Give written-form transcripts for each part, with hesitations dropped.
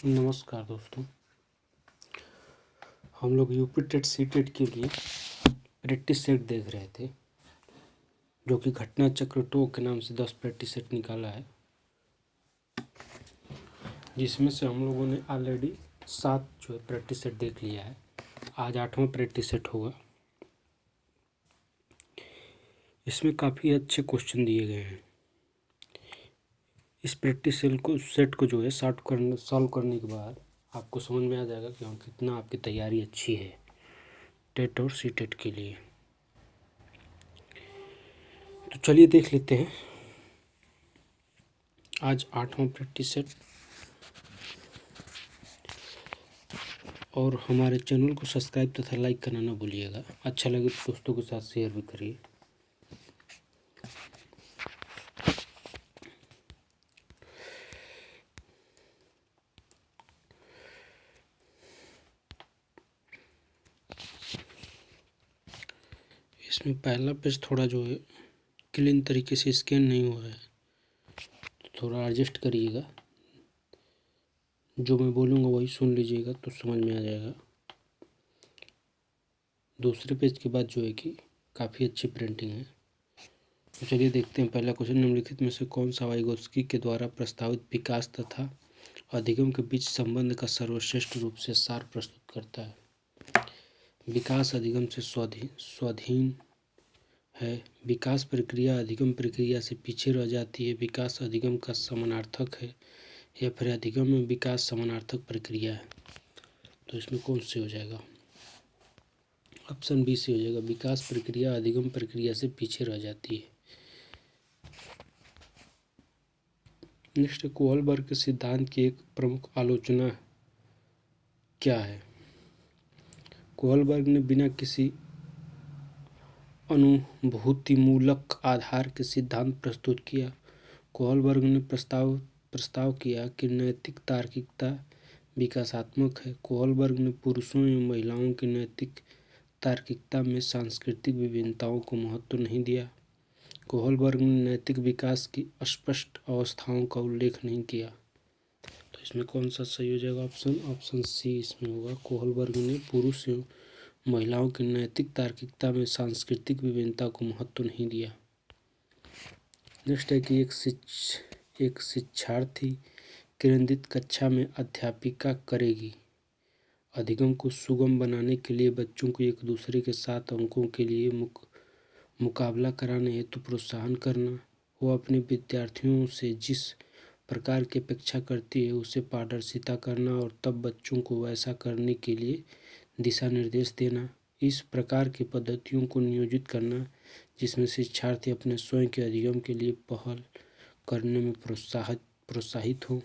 नमस्कार दोस्तों। हम लोग यूपी टेट सी टेट के लिए प्रैक्टिस सेट देख रहे थे, जो कि घटना चक्र 2 के नाम से 10 प्रैक्टिस सेट निकाला है, जिसमें से हम लोगों ने ऑलरेडी 7 जो है प्रैक्टिस सेट देख लिया है। आज 8वां प्रैक्टिस सेट होगा। इसमें काफ़ी अच्छे क्वेश्चन दिए गए हैं। इस प्रैक्टिस सेट को जो है सॉल्व करने के बाद आपको समझ में आ जाएगा कि कितना आपकी तैयारी अच्छी है टेट और सी टेट के लिए। तो चलिए देख लेते हैं आज 8वां प्रैक्टिस सेट। और हमारे चैनल को सब्सक्राइब तथा लाइक करना ना भूलिएगा। अच्छा लगे तो दोस्तों के साथ शेयर भी करिए। इसमें पहला पेज थोड़ा जो है क्लीन तरीके से स्कैन नहीं हुआ है, तो थोड़ा एडजस्ट करिएगा। जो मैं बोलूँगा वही सुन लीजिएगा तो समझ में आ जाएगा। दूसरे पेज के बाद जो है कि काफ़ी अच्छी प्रिंटिंग है। तो चलिए देखते हैं पहला क्वेश्चन। निम्नलिखित में से कौन सा वाइगोत्स्की के द्वारा प्रस्तावित विकास तथा अधिगम के बीच संबंध का सर्वश्रेष्ठ रूप से सार प्रस्तुत करता है? विकास अधिगम से स्वाधीन है। विकास प्रक्रिया अधिगम प्रक्रिया से पीछे रह जाती है। विकास अधिगम का समानार्थक है, या फिर अधिगम में विकास समानार्थक प्रक्रिया है। तो इसमें कौन से हो जाएगा? ऑप्शन बी से हो जाएगा। विकास प्रक्रिया अधिगम प्रक्रिया से पीछे रह जाती है। नेक्स्ट है, कोहलबर्ग के सिद्धांत की एक प्रमुख आलोचना क्या है? कोहलबर्ग ने बिना किसी अनुभूतिमूलक आधार के सिद्धांत प्रस्तुत किया। कोहलबर्ग ने प्रस्ताव किया कि नैतिक तार्किकता विकासात्मक है। कोहलबर्ग ने पुरुषों एवं महिलाओं की नैतिक तार्किकता में सांस्कृतिक विभिन्नताओं को महत्व नहीं दिया। कोहलबर्ग ने नैतिक विकास की अस्पष्ट अवस्थाओं का उल्लेख नहीं किया। तो इसमें कौन सा सही हो जाएगा? ऑप्शन सी इसमें होगा। कोहलबर्ग ने पुरुष एवं महिलाओं की नैतिक तार्किकता में सांस्कृतिक विभिन्नता को महत्व नहीं दिया। नेक्स्ट है कि एक शिक्षार्थी केंद्रित कक्षा में अध्यापिका करेगी। अधिगम को सुगम बनाने के लिए बच्चों को एक दूसरे के साथ अंकों के लिए मुकाबला कराने हेतु प्रोत्साहन करना। वो अपने विद्यार्थियों से जिस प्रकार की अपेक्षा करती है उसे पारदर्शिता करना, और तब बच्चों को वैसा करने के लिए दिशा निर्देश देना। इस प्रकार की पद्धतियों को नियोजित करना जिसमें शिक्षार्थी अपने स्वयं के अधिगम के लिए पहल करने में प्रोत्साहित हो,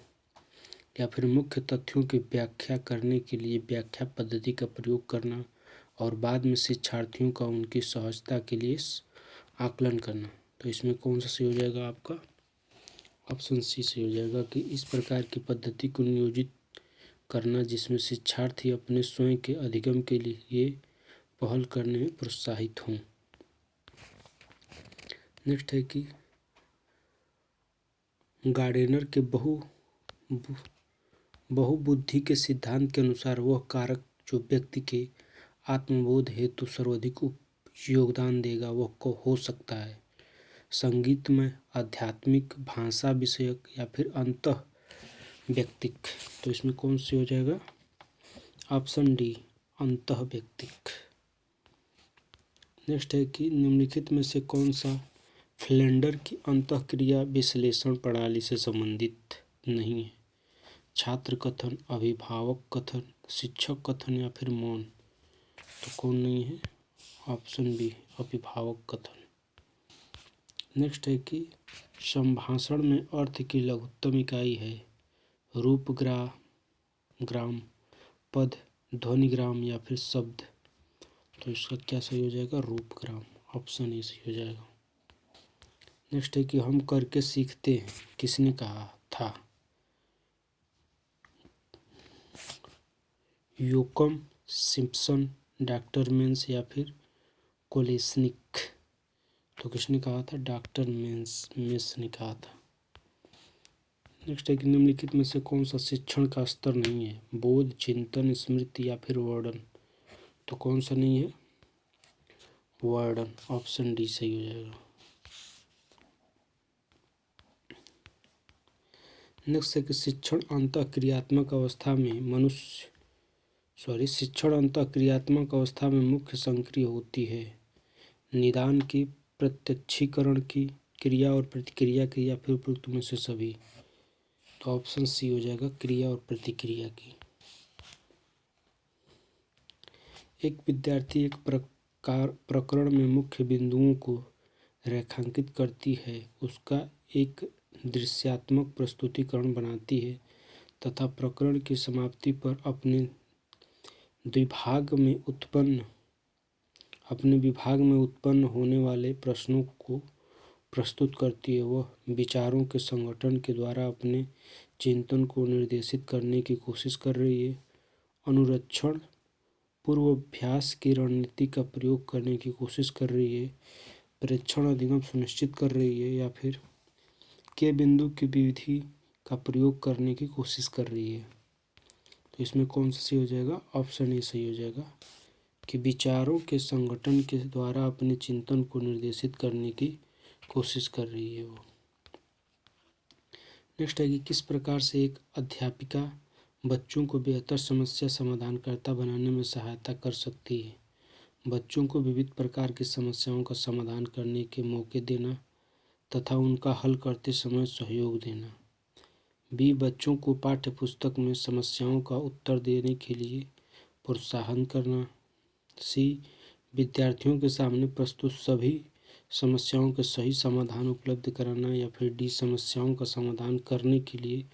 या फिर मुख्य तथ्यों की व्याख्या करने के लिए व्याख्या पद्धति का प्रयोग करना, और बाद में शिक्षार्थियों का उनकी सहजता के लिए आकलन करना। तो इसमें कौन सा सही हो जाएगा आपका? ऑप्शन सी से हो जाएगा कि इस प्रकार की पद्धति को नियोजित करना जिसमें शिक्षार्थी अपने स्वयं के अधिगम के लिए पहल करने में प्रोत्साहित हों। नेक्स्ट है कि गार्डेनर के बहुबुद्धि के सिद्धांत के अनुसार वह कारक जो व्यक्ति के आत्मबोध हेतु सर्वाधिक योगदान देगा वह को हो सकता है संगीतमय, आध्यात्मिक, भाषा विषयक, या फिर अंतः व्यक्तिक। तो इसमें कौन सी हो जाएगा? ऑप्शन डी अंतः व्यक्तिक। नेक्स्ट है कि निम्नलिखित में से कौन सा फ्लेंडर की अंतःक्रिया विश्लेषण प्रणाली से संबंधित नहीं है? छात्र कथन, अभिभावक कथन, शिक्षक कथन, या फिर मौन। तो कौन नहीं है? ऑप्शन बी अभिभावक कथन। नेक्स्ट है कि संभाषण में अर्थ की लघुत्तम इकाई है रूपग्राम, पद, ध्वनिग्राम, या फिर शब्द। तो इसका क्या सही हो जाएगा? रूपग्राम। ऑप्शन ए सही हो जाएगा। नेक्स्ट है कि हम करके सीखते हैं किसने कहा था? योकम, सिम्पसन, डॉक्टर मेंस, या फिर कोलेस्निक। तो किसने कहा था? डॉक्टर मेंस ने कहा था। नेक्स्ट है कि निम्नलिखित में से कौन सा शिक्षण का स्तर नहीं है? बोध, चिंतन, स्मृति या फिर वर्णन। तो कौन सा नहीं है? वर्णन। ऑप्शन डी सही हो जाएगा। नेक्स्ट है कि शिक्षण अंतः क्रियात्मक अवस्था में मुख्य संक्रिय होती है। निदान की, प्रत्यक्षीकरण की, क्रिया और प्रतिक्रिया की, या फिर उपयुक्त में से सभी। तो ऑप्शन सी हो जाएगा, क्रिया और प्रतिक्रिया की। एक विद्यार्थी एक प्रकरण में मुख्य बिंदुओं को रेखांकित करती है, उसका एक दृश्यात्मक प्रस्तुतिकरण बनाती है तथा प्रकरण की समाप्ति पर अपने विभाग में उत्पन्न होने वाले प्रश्नों को प्रस्तुत करती है। वह विचारों के संगठन के द्वारा अपने चिंतन को निर्देशित करने की कोशिश कर रही है। अनुरक्षण पूर्वाभ्यास की रणनीति का प्रयोग करने की कोशिश कर रही है। प्रेक्षण अधिगम सुनिश्चित कर रही है, या फिर के बिंदु की विधि का प्रयोग करने की कोशिश कर रही है। तो इसमें कौन सा सही हो जाएगा? ऑप्शन ए सही हो जाएगा कि विचारों के संगठन के द्वारा अपने चिंतन को निर्देशित करने की कोशिश कर रही है वो। नेक्स्ट है कि किस प्रकार से एक अध्यापिका बच्चों को बेहतर समस्या समाधानकर्ता बनाने में सहायता कर सकती है? बच्चों को विविध प्रकार की समस्याओं का समाधान करने के मौके देना तथा उनका हल करते समय सहयोग देना। बी, बच्चों को पाठ्य पुस्तक में समस्याओं का उत्तर देने के लिए प्रोत्साहन करना। सी, विद्यार्थियों के सामने प्रस्तुत सभी समस्याओं के सही समाधान उपलब्ध कराना। या फिर डी, समस्याओं का समाधान करने के लिए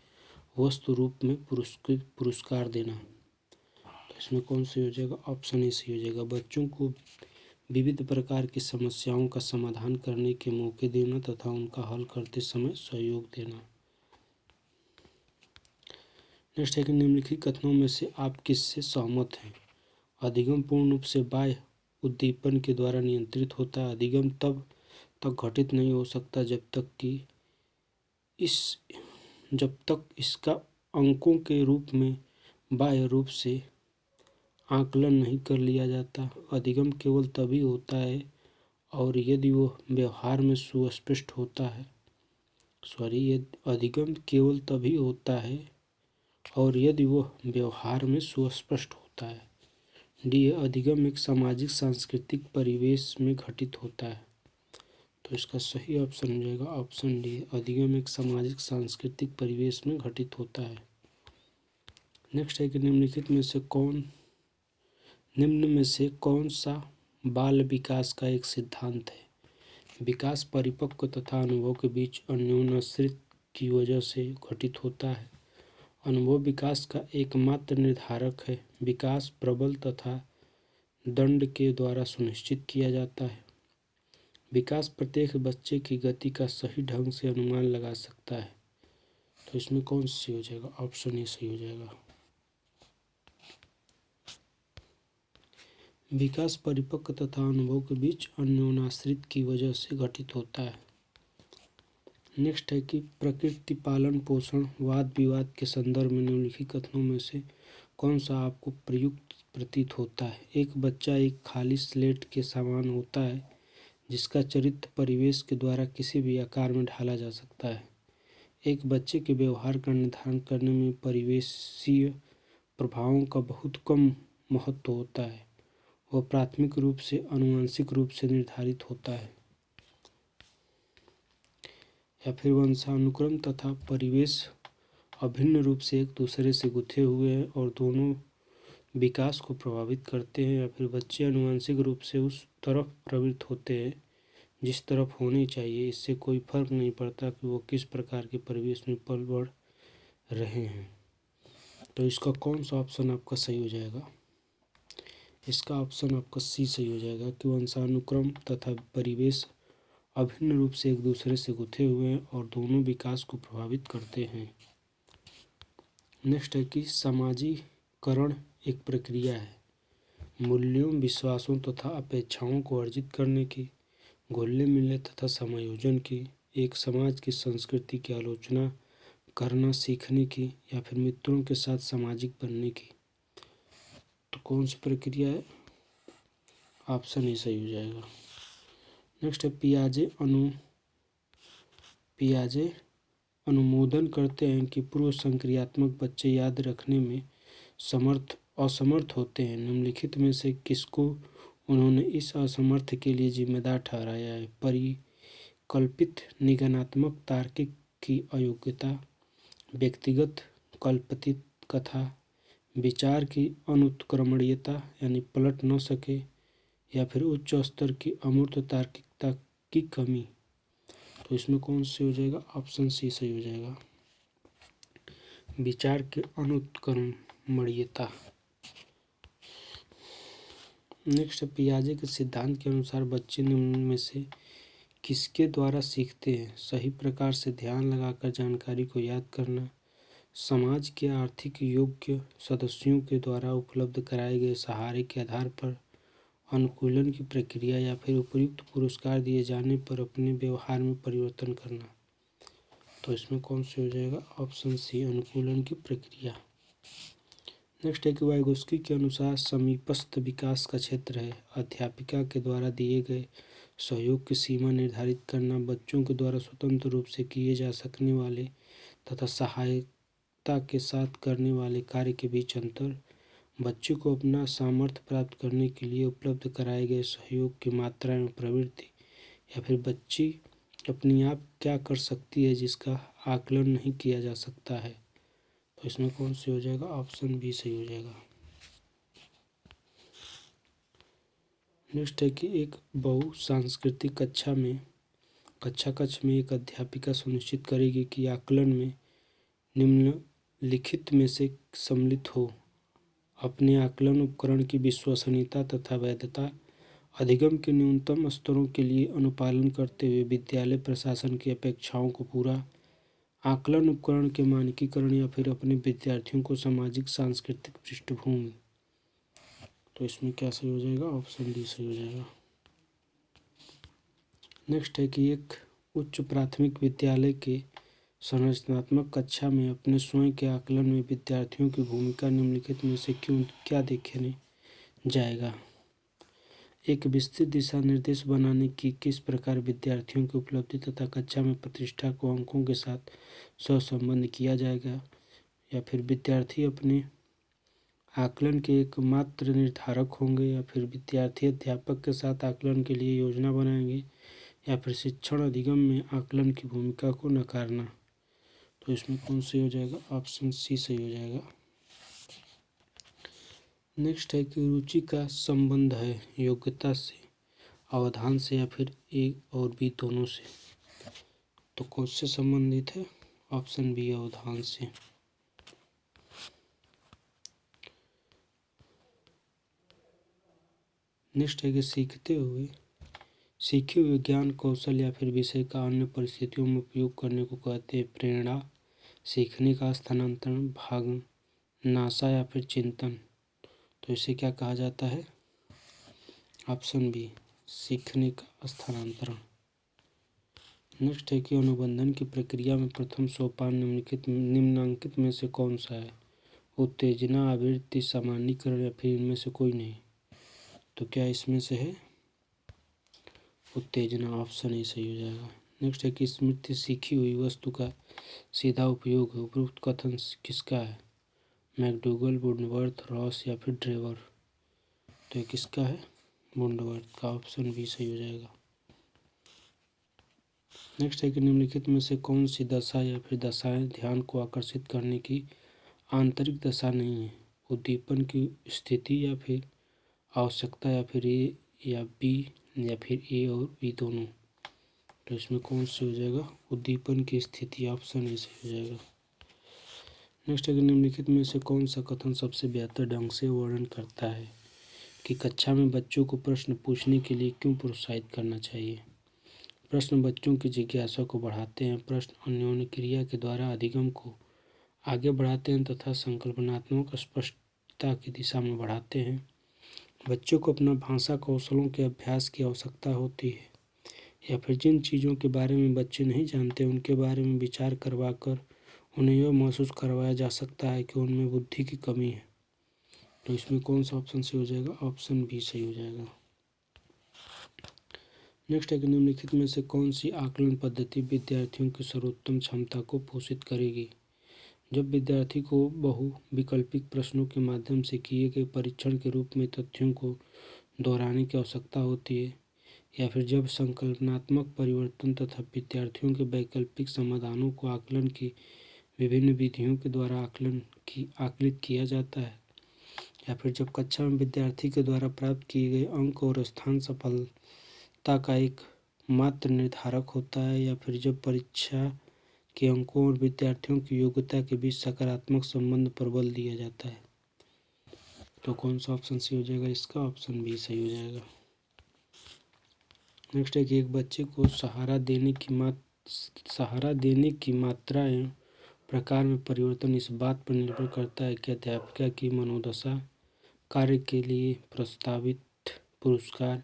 वस्तु रूप में पुरस्कार देना। तो इसमें कौन सी हो जाएगा? ऑप्शन ए सही हो जाएगा, बच्चों को विविध प्रकार की समस्याओं का समाधान करने के मौके देना तथा उनका हल करते समय सहयोग देना। नेक्स्ट है कि निम्नलिखित कथनों में से आप किससे सहमत हैं? अधिगम पूर्ण रूप से बाह्य उद्दीपन के द्वारा नियंत्रित होता है। अधिगम तब तक घटित नहीं हो सकता जब तक इसका अंकों के रूप में बाह्य रूप से आकलन नहीं कर लिया जाता। अधिगम केवल तभी होता है और यदि वह व्यवहार में सुस्पष्ट होता है। अधिगम केवल तभी होता है और यदि वह व्यवहार में सुस्पष्ट होता है। डी, अधिगम एक सामाजिक सांस्कृतिक परिवेश में घटित होता है। तो इसका सही ऑप्शन हो जाएगा ऑप्शन डी, अधिगम एक सामाजिक सांस्कृतिक परिवेश में घटित होता है। नेक्स्ट है कि निम्न में से कौन सा बाल विकास का एक सिद्धांत है? विकास परिपक्व तथा अनुभव के बीच अन्योन्याश्रित की वजह से घटित होता है। अनुभव विकास का एकमात्र निर्धारक है। विकास प्रबल तथा दंड के द्वारा सुनिश्चित किया जाता है। विकास प्रत्येक बच्चे की गति का सही ढंग से अनुमान लगा सकता है। तो इसमें कौन सी हो जाएगा? ऑप्शन ए सही हो जाएगा। विकास परिपक्व तथा अनुभव के बीच अन्योन्याश्रित की वजह से घटित होता है। नेक्स्ट है कि प्रकृति, पालन पोषण, वाद विवाद के संदर्भ में निम्नलिखित कथनों में से कौन सा आपको प्रयुक्त प्रतीत होता है? एक बच्चा एक खाली स्लेट के समान होता है जिसका चरित्र परिवेश के द्वारा किसी भी आकार में ढाला जा सकता है। एक बच्चे के व्यवहार का निर्धारण करने में परिवेशीय प्रभावों का बहुत कम महत्व होता है। वह प्राथमिक रूप से आनुवंशिक रूप से निर्धारित होता है। या फिर वंशानुक्रम तथा परिवेश अभिन्न रूप से एक दूसरे से गुथे हुए हैं और दोनों विकास को प्रभावित करते हैं। या फिर बच्चे आनुवंशिक रूप से उस तरफ प्रवृत्त होते हैं जिस तरफ होने चाहिए। इससे कोई फर्क नहीं पड़ता कि वो किस प्रकार के परिवेश में पल बढ़ रहे हैं। तो इसका कौन सा ऑप्शन आपका सही हो जाएगा? इसका ऑप्शन आपका सी सही हो जाएगा कि वंशानुक्रम तथा परिवेश अभिन्न रूप से एक दूसरे से गुथे हुए हैं और दोनों विकास को प्रभावित करते हैं। नेक्स्ट है कि समाजीकरण एक प्रक्रिया है। मूल्यों, विश्वासों तथा अपेक्षाओं को अर्जित करने की, घुलने मिलने तथा समायोजन की, एक समाज की संस्कृति की आलोचना करना सीखने की या फिर मित्रों के साथ सामाजिक बनने की। तो कौन सी प्रक्रिया है? ऑप्शन ही सही हो जाएगा। नेक्स्ट है पियाजे अनुमोदन करते हैं कि पूर्व संक्रियात्मक बच्चे याद रखने में असमर्थ होते हैं। निम्नलिखित में से किसको उन्होंने इस असमर्थ के लिए जिम्मेदार ठहराया है? परिकल्पित निगमनात्मक तार्किक की अयोग्यता, व्यक्तिगत कल्पित कथा, विचार की अनुत्क्रमणीयता यानी पलट न सके, या फिर उच्च स्तर की अमूर्त तार्किकता की कमी। तो इसमें कौन सी हो जाएगा? ऑप्शन सी सही हो जाएगा, विचार की अनुत्क्रमणीयता। नेक्स्ट पियाजे के सिद्धांत के अनुसार बच्चे निम्न में से किसके द्वारा सीखते हैं? सही प्रकार से ध्यान लगाकर जानकारी को याद करना, समाज के आर्थिक योग्य सदस्यों के द्वारा उपलब्ध कराए गए सहारे के आधार पर अनुकूलन की प्रक्रिया, या फिर उपयुक्त पुरस्कार दिए जाने पर अपने व्यवहार में परिवर्तन करना। तो इसमें कौन सी हो जाएगा? ऑप्शन सी, अनुकूलन की प्रक्रिया। नेक्स्ट है कि वाइगोस्की के अनुसार समीपस्थ विकास का क्षेत्र है। अध्यापिका के द्वारा दिए गए सहयोग की सीमा निर्धारित करना, बच्चों के द्वारा स्वतंत्र रूप से किए जा सकने वाले तथा सहायता के साथ करने वाले कार्य के बीच अंतर, बच्चे को अपना सामर्थ्य प्राप्त करने के लिए उपलब्ध कराए गए सहयोग की मात्रा एवं प्रवृत्ति, या फिर बच्ची अपने आप क्या कर सकती है जिसका आकलन नहीं किया जा सकता है। तो इसमें कौन सी हो जाएगा? ऑप्शन बी सही हो जाएगा। नेक्स्ट है कि एक बहुसांस्कृतिक कक्षा कक्ष में एक अध्यापिका सुनिश्चित करेगी कि आकलन में निम्नलिखित में से सम्मिलित हो: अपने आकलन उपकरण की विश्वसनीयता तथा वैधता, अधिगम के न्यूनतम स्तरों के लिए अनुपालन करते हुए विद्यालय प्रशासन की अपेक्षाओं को पूरा, आकलन उपकरण के मानकीकरण, या फिर अपने विद्यार्थियों को सामाजिक सांस्कृतिक पृष्ठभूमि। तो इसमें क्या सही हो जाएगा? ऑप्शन डी सही हो जाएगा। नेक्स्ट है कि एक उच्च प्राथमिक विद्यालय के संरचनात्मक कक्षा में अपने स्वयं के आकलन में विद्यार्थियों की भूमिका निम्नलिखित में से क्या देखने जाएगा? एक विस्तृत दिशा निर्देश बनाने की किस प्रकार विद्यार्थियों की उपलब्धि तथा कक्षा में प्रतिष्ठा को अंकों के साथ सहसंबद्ध किया जाएगा, या फिर विद्यार्थी अपने आकलन के एकमात्र निर्धारक होंगे, या फिर विद्यार्थी अध्यापक के साथ आकलन के लिए योजना बनाएंगे, या फिर शिक्षण अधिगम में आकलन की भूमिका को नकारना। तो इसमें कौन सही हो जाएगा? ऑप्शन सी सही हो जाएगा। नेक्स्ट है कि रुचि का संबंध है योग्यता से, अवधान से, या फिर ए और बी दोनों से। तो कौन से संबंधित है? ऑप्शन बी, अवधान से। नेक्स्ट है कि सीखे हुए ज्ञान, कौशल या फिर विषय का अन्य परिस्थितियों में उपयोग करने को कहते हैं प्रेरणा, सीखने का स्थानांतरण, भागनाशा, या फिर चिंतन। तो इसे क्या कहा जाता है? ऑप्शन बी, सीखने का स्थानांतरण। नेक्स्ट है कि अनुबंधन की प्रक्रिया में प्रथम सोपान निम्नांकित में से कौन सा है? उत्तेजना, आवृत्ति, सामान्यीकरण, या फिर इनमें से कोई नहीं। तो क्या इसमें से है? उत्तेजना, ऑप्शन ए सही हो जाएगा। नेक्स्ट है कि स्मृति सीखी हुई वस्तु का सीधा उपयोग है। उपयुक्त कथन किसका है? मैकडूगल, वुडवर्थ, रॉस, या फिर ड्रेवर। तो ये किसका है? वुडवर्थ का, ऑप्शन बी सही हो जाएगा। नेक्स्ट है कि निम्नलिखित में से कौन सी दशा या फिर दशाएं ध्यान को आकर्षित करने की आंतरिक दशा नहीं है? उद्दीपन की स्थिति, या फिर आवश्यकता, या फिर ए या बी, या फिर ए और बी दोनों। तो इसमें कौन सी हो जाएगा? उद्दीपन की स्थिति, ऑप्शन ए से हो जाएगा। नेक्स्ट है कि निम्नलिखित में से कौन सा कथन सबसे बेहतर ढंग से वर्णन करता है कि कक्षा में बच्चों को प्रश्न पूछने के लिए क्यों प्रोत्साहित करना चाहिए? प्रश्न बच्चों की जिज्ञासा को बढ़ाते हैं, प्रश्न अन्योन्य क्रिया के द्वारा अधिगम को आगे बढ़ाते हैं तथा संकल्पनात्मक स्पष्टता की दिशा में बढ़ाते हैं। बच्चों को अपना भाषा कौशलों के अभ्यास की आवश्यकता होती है, या फिर जिन चीज़ों के बारे में बच्चे नहीं जानते उनके बारे में विचार करवा कर उन्हें यह महसूस करवाया जा सकता है कि उनमें बुद्धि की कमी है। तो इसमें कौन सा ऑप्शन सही हो जाएगा? ऑप्शन बी सही हो जाएगा। नेक्स्ट है कि निम्नलिखित में से कौन सी आकलन पद्धति विद्यार्थियों की सर्वोत्तम क्षमता को पोषित करेगी? जब विद्यार्थी को बहुविकल्पिक प्रश्नों के माध्यम से किए गए परीक्षण के रूप में तथ्यों को दोहराने की आवश्यकता होती है, या फिर जब संकल्पनात्मक परिवर्तन तथा विद्यार्थियों के वैकल्पिक समाधानों को आकलन की विभिन्न विधियों के द्वारा आकलित किया जाता है, या फिर जब कक्षा में विद्यार्थी के द्वारा प्राप्त किए गए अंक और स्थान सफलता का एक मात्र निर्धारक होता है, या फिर जब परीक्षा के अंकों और विद्यार्थियों की योग्यता के बीच सकारात्मक संबंध पर बल दिया जाता है। तो कौन सा ऑप्शन सही हो जाएगा? इसका ऑप्शन बी सही हो जाएगा। नेक्स्ट है कि एक बच्चे को सहारा देने की मात्रा एवं प्रकार में परिवर्तन इस बात पर निर्भर करता है कि अध्यापिका की मनोदशा, कार्य के लिए प्रस्तावित पुरस्कार,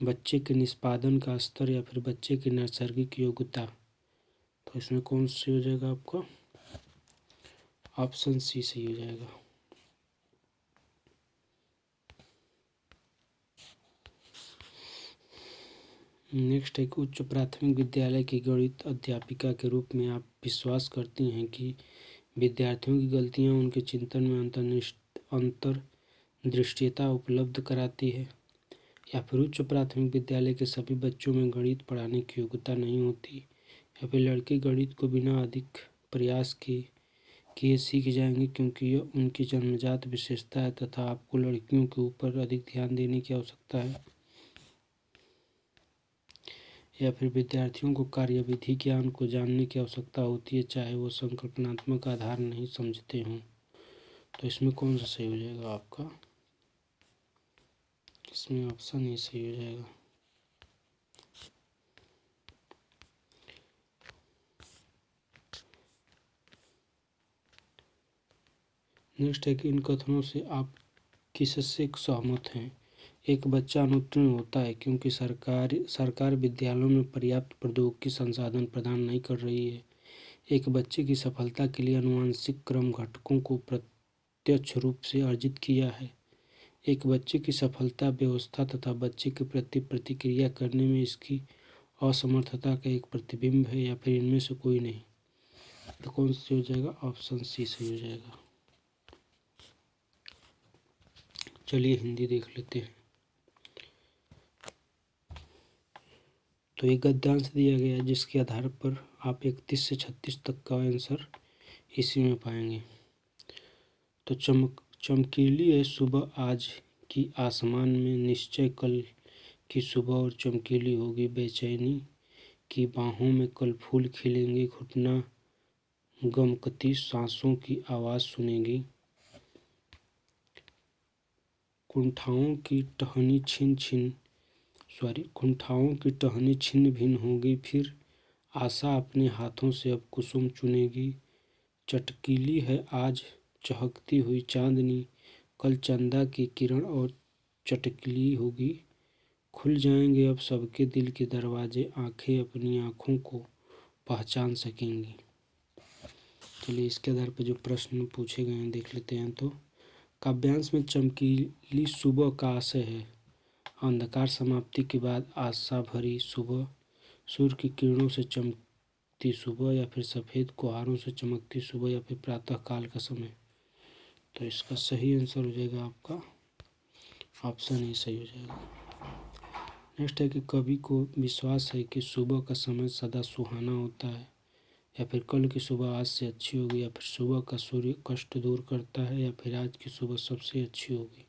बच्चे के निष्पादन का स्तर, या फिर बच्चे की नैसर्गिक योग्यता। तो इसमें कौन सी हो जाएगा आपका? ऑप्शन सी सही हो जाएगा। नेक्स्ट है कि उच्च प्राथमिक विद्यालय की गणित अध्यापिका के रूप में आप विश्वास करती हैं कि विद्यार्थियों की गलतियां उनके चिंतन में अंतर्दृष्टिता उपलब्ध कराती है, या फिर उच्च प्राथमिक विद्यालय के सभी बच्चों में गणित पढ़ाने की योग्यता नहीं होती, या फिर लड़के गणित को बिना अधिक प्रयास किए सीख जाएंगे क्योंकि यह उनकी जन्मजात विशेषता है तथा आपको लड़कियों के ऊपर अधिक ध्यान देने की आवश्यकता है, या फिर विद्यार्थियों को कार्यविधि ज्ञान को जानने की आवश्यकता होती है चाहे वो संकल्पनात्मक आधार नहीं समझते हों। तो इसमें कौन सा सही हो जाएगा आपका? इसमें ऑप्शन ए सही हो जाएगा। नेक्स्ट है कि इन कथनों से आप किससे सहमत हैं? एक बच्चा अनुत्तीर्ण होता है क्योंकि सरकार विद्यालयों में पर्याप्त प्रौद्योगिकी संसाधन प्रदान नहीं कर रही है। एक बच्चे की सफलता के लिए आनुवंशिक क्रम घटकों को प्रत्यक्ष रूप से अर्जित किया है। एक बच्चे की सफलता व्यवस्था तथा बच्चे के प्रति प्रतिक्रिया करने में इसकी असमर्थता का एक प्रतिबिंब है, या फिर इनमें से कोई नहीं। तो कौन सी हो जाएगा? ऑप्शन सी सही हो जाएगा। चलिए हिंदी देख लेते हैं। तो एक गद्यांश दिया गया है जिसके आधार पर आप 31 से 36 तक का आंसर इसी में पाएंगे। तो चमकीली है सुबह आज की आसमान में, निश्चय कल की सुबह और चमकीली होगी, बेचैनी की बाहों में कल फूल खिलेंगे, घुटना गमकती सांसों की आवाज़ सुनेगी, कुंठाओं की टहनी छिन्न भिन्न होगी, फिर आशा अपने हाथों से अब कुसुम चुनेगी, चटकीली है आज चहकती हुई चांदनी, कल चंदा की किरण और चटकीली होगी, खुल जाएंगे अब सबके दिल के दरवाजे, आंखें अपनी आँखों को पहचान सकेंगी। चलिए इसके आधार पर जो प्रश्न पूछे गए हैं देख लेते हैं। तो काव्यांश में चमकीली सुबह का आशय है अंधकार समाप्ति के बाद आशा भरी सुबह, सूर्य की किरणों से चमकती सुबह, या फिर सफ़ेद कुहारों से चमकती सुबह, या फिर प्रातः काल का समय। तो इसका सही आंसर हो जाएगा आपका ऑप्शन ए सही हो जाएगा। नेक्स्ट है कि कवि को विश्वास है कि सुबह का समय सदा सुहाना होता है, या फिर कल की सुबह आज से अच्छी होगी, या फिर सुबह का सूर्य कष्ट दूर करता है, या फिर आज की सुबह सबसे अच्छी होगी।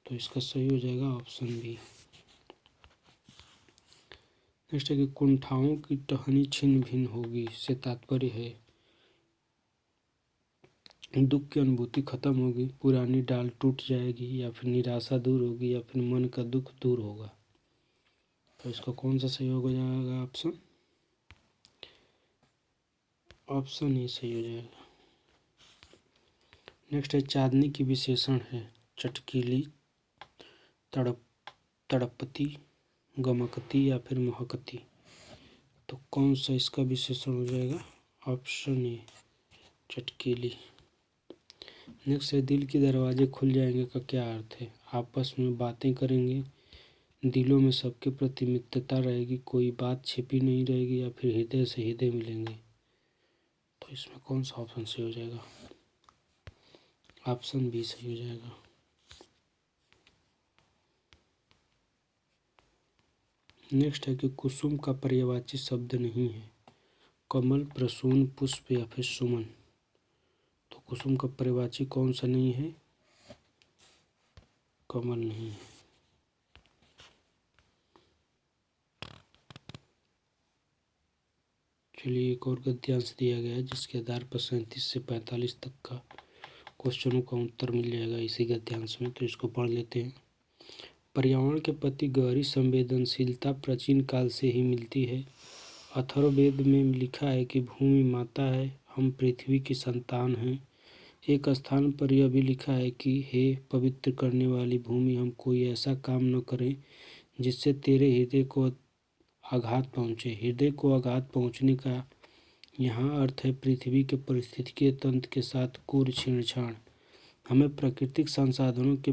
तो इसका सही हो जाएगा ऑप्शन बी। नेक्स्ट है कि कुंठाओं की टहनी छिन्न भिन्न होगी से तात्पर्य है दुख की अनुभूति खत्म होगी, पुरानी डाल टूट जाएगी, या फिर निराशा दूर होगी, या फिर मन का दुख दूर होगा। तो इसका कौन सा सही हो जाएगा? ऑप्शन ए सही हो जाएगा। नेक्स्ट है चांदनी की विशेषण है चटकीली, तड़पती, गमकती, या फिर महकती। तो कौन सा इसका विशेषण हो जाएगा? ऑप्शन ए चटकीली। नेक्स्ट है दिल के दरवाजे खुल जाएंगे का क्या अर्थ है? आपस में बातें करेंगे, दिलों में सबके प्रति मित्रता रहेगी, कोई बात छिपी नहीं रहेगी, या फिर हृदय से हृदय मिलेंगे। तो इसमें कौन सा ऑप्शन सही हो जाएगा? ऑप्शन बी सही हो जाएगा। नेक्स्ट है कि कुसुम का पर्यायवाची शब्द नहीं है, कमल, प्रसून, पुष्प या फिर सुमन। तो कुसुम का पर्यायवाची कौन सा नहीं है? कमल नहीं है। चलिए एक और गद्यांश दिया गया है जिसके आधार पर 37 से 45 तक का क्वेश्चनों का उत्तर मिल जाएगा इसी गद्यांश में। तो इसको पढ़ लेते हैं। पर्यावरण के प्रति गहरी संवेदनशीलता प्राचीन काल से ही मिलती है। अथर्ववेद में लिखा है कि भूमि माता है, हम पृथ्वी की संतान हैं। एक स्थान पर यह भी लिखा है कि हे पवित्र करने वाली भूमि, हम कोई ऐसा काम न करें जिससे तेरे हृदय को आघात पहुँचे। हृदय को आघात पहुँचने का यहाँ अर्थ है पृथ्वी के पारिस्थितिकीय तंत्र के साथ क्रूर छेड़छाड़। हमें प्राकृतिक संसाधनों के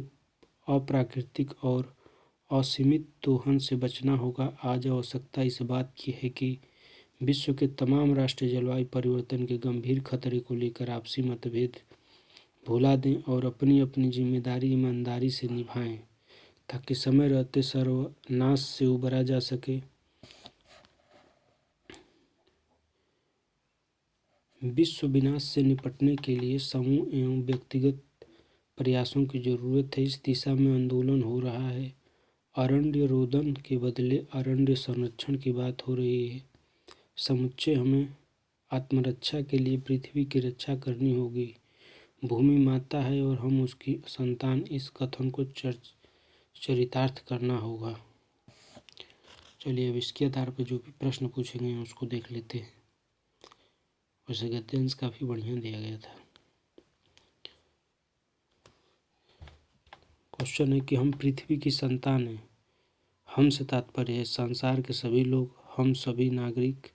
अप्राकृतिक और असीमित दोहन से बचना होगा। आज आवश्यकता इस बात की है कि विश्व के तमाम राष्ट्र जलवायु परिवर्तन के गंभीर खतरे को लेकर आपसी मतभेद भुला दें और अपनी अपनी जिम्मेदारी ईमानदारी से निभाएं, ताकि समय रहते सर्वनाश से उबरा जा सके। विश्व विनाश से निपटने के लिए समूह एवं व्यक्तिगत प्रयासों की जरूरत है। इस दिशा में आंदोलन हो रहा है। अरण्य रोदन के बदले अरण्य संरक्षण की बात हो रही है। समुच्चय हमें आत्मरक्षा के लिए पृथ्वी की रक्षा करनी होगी। भूमि माता है और हम उसकी संतान, इस कथन को चरितार्थ करना होगा। चलिए अब इसके आधार पर जो भी प्रश्न पूछे गए हैं उसको देख लेते हैं। वैसे गद्यांश काफ़ी बढ़िया दिया गया था। क्वेश्चन है कि हम पृथ्वी की संतान हैं। हम से तात्पर्य है संसार के सभी लोग, हम सभी नागरिक,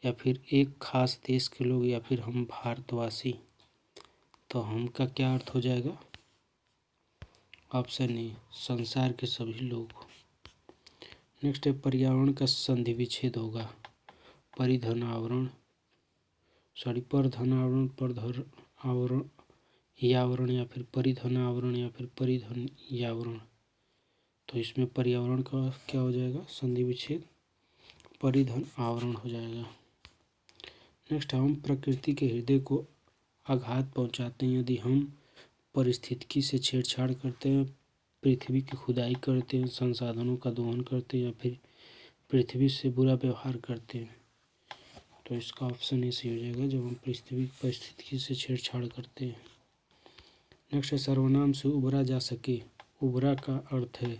या फिर एक खास देश के लोग, या फिर हम भारतवासी। तो हम का क्या अर्थ हो जाएगा? ऑप्शन ए संसार के सभी लोग। नेक्स्ट है पर्यावरण का संधि विच्छेद होगा। परिधन आवरण परधन आवरण, परधर आवरण यावरण, या फिर परिधन आवरण, या फिर परिधन यावरण। तो इसमें पर्यावरण का क्या हो जाएगा? संधि विच्छेद परिधन आवरण हो जाएगा। नेक्स्ट हम प्रकृति के हृदय को आघात पहुंचाते हैं यदि हम पारिस्थितिकी से छेड़छाड़ करते हैं, पृथ्वी की खुदाई करते हैं, संसाधनों का दोहन करते हैं, या फिर पृथ्वी से बुरा व्यवहार करते हैं। तो इसका ऑप्शन ए सही हो जाएगा जब हम पृथ्वी की पारिस्थितिकी से छेड़छाड़ करते हैं। नेक्स्ट है सर्वनाम से उबरा जा सके। उबरा का अर्थ है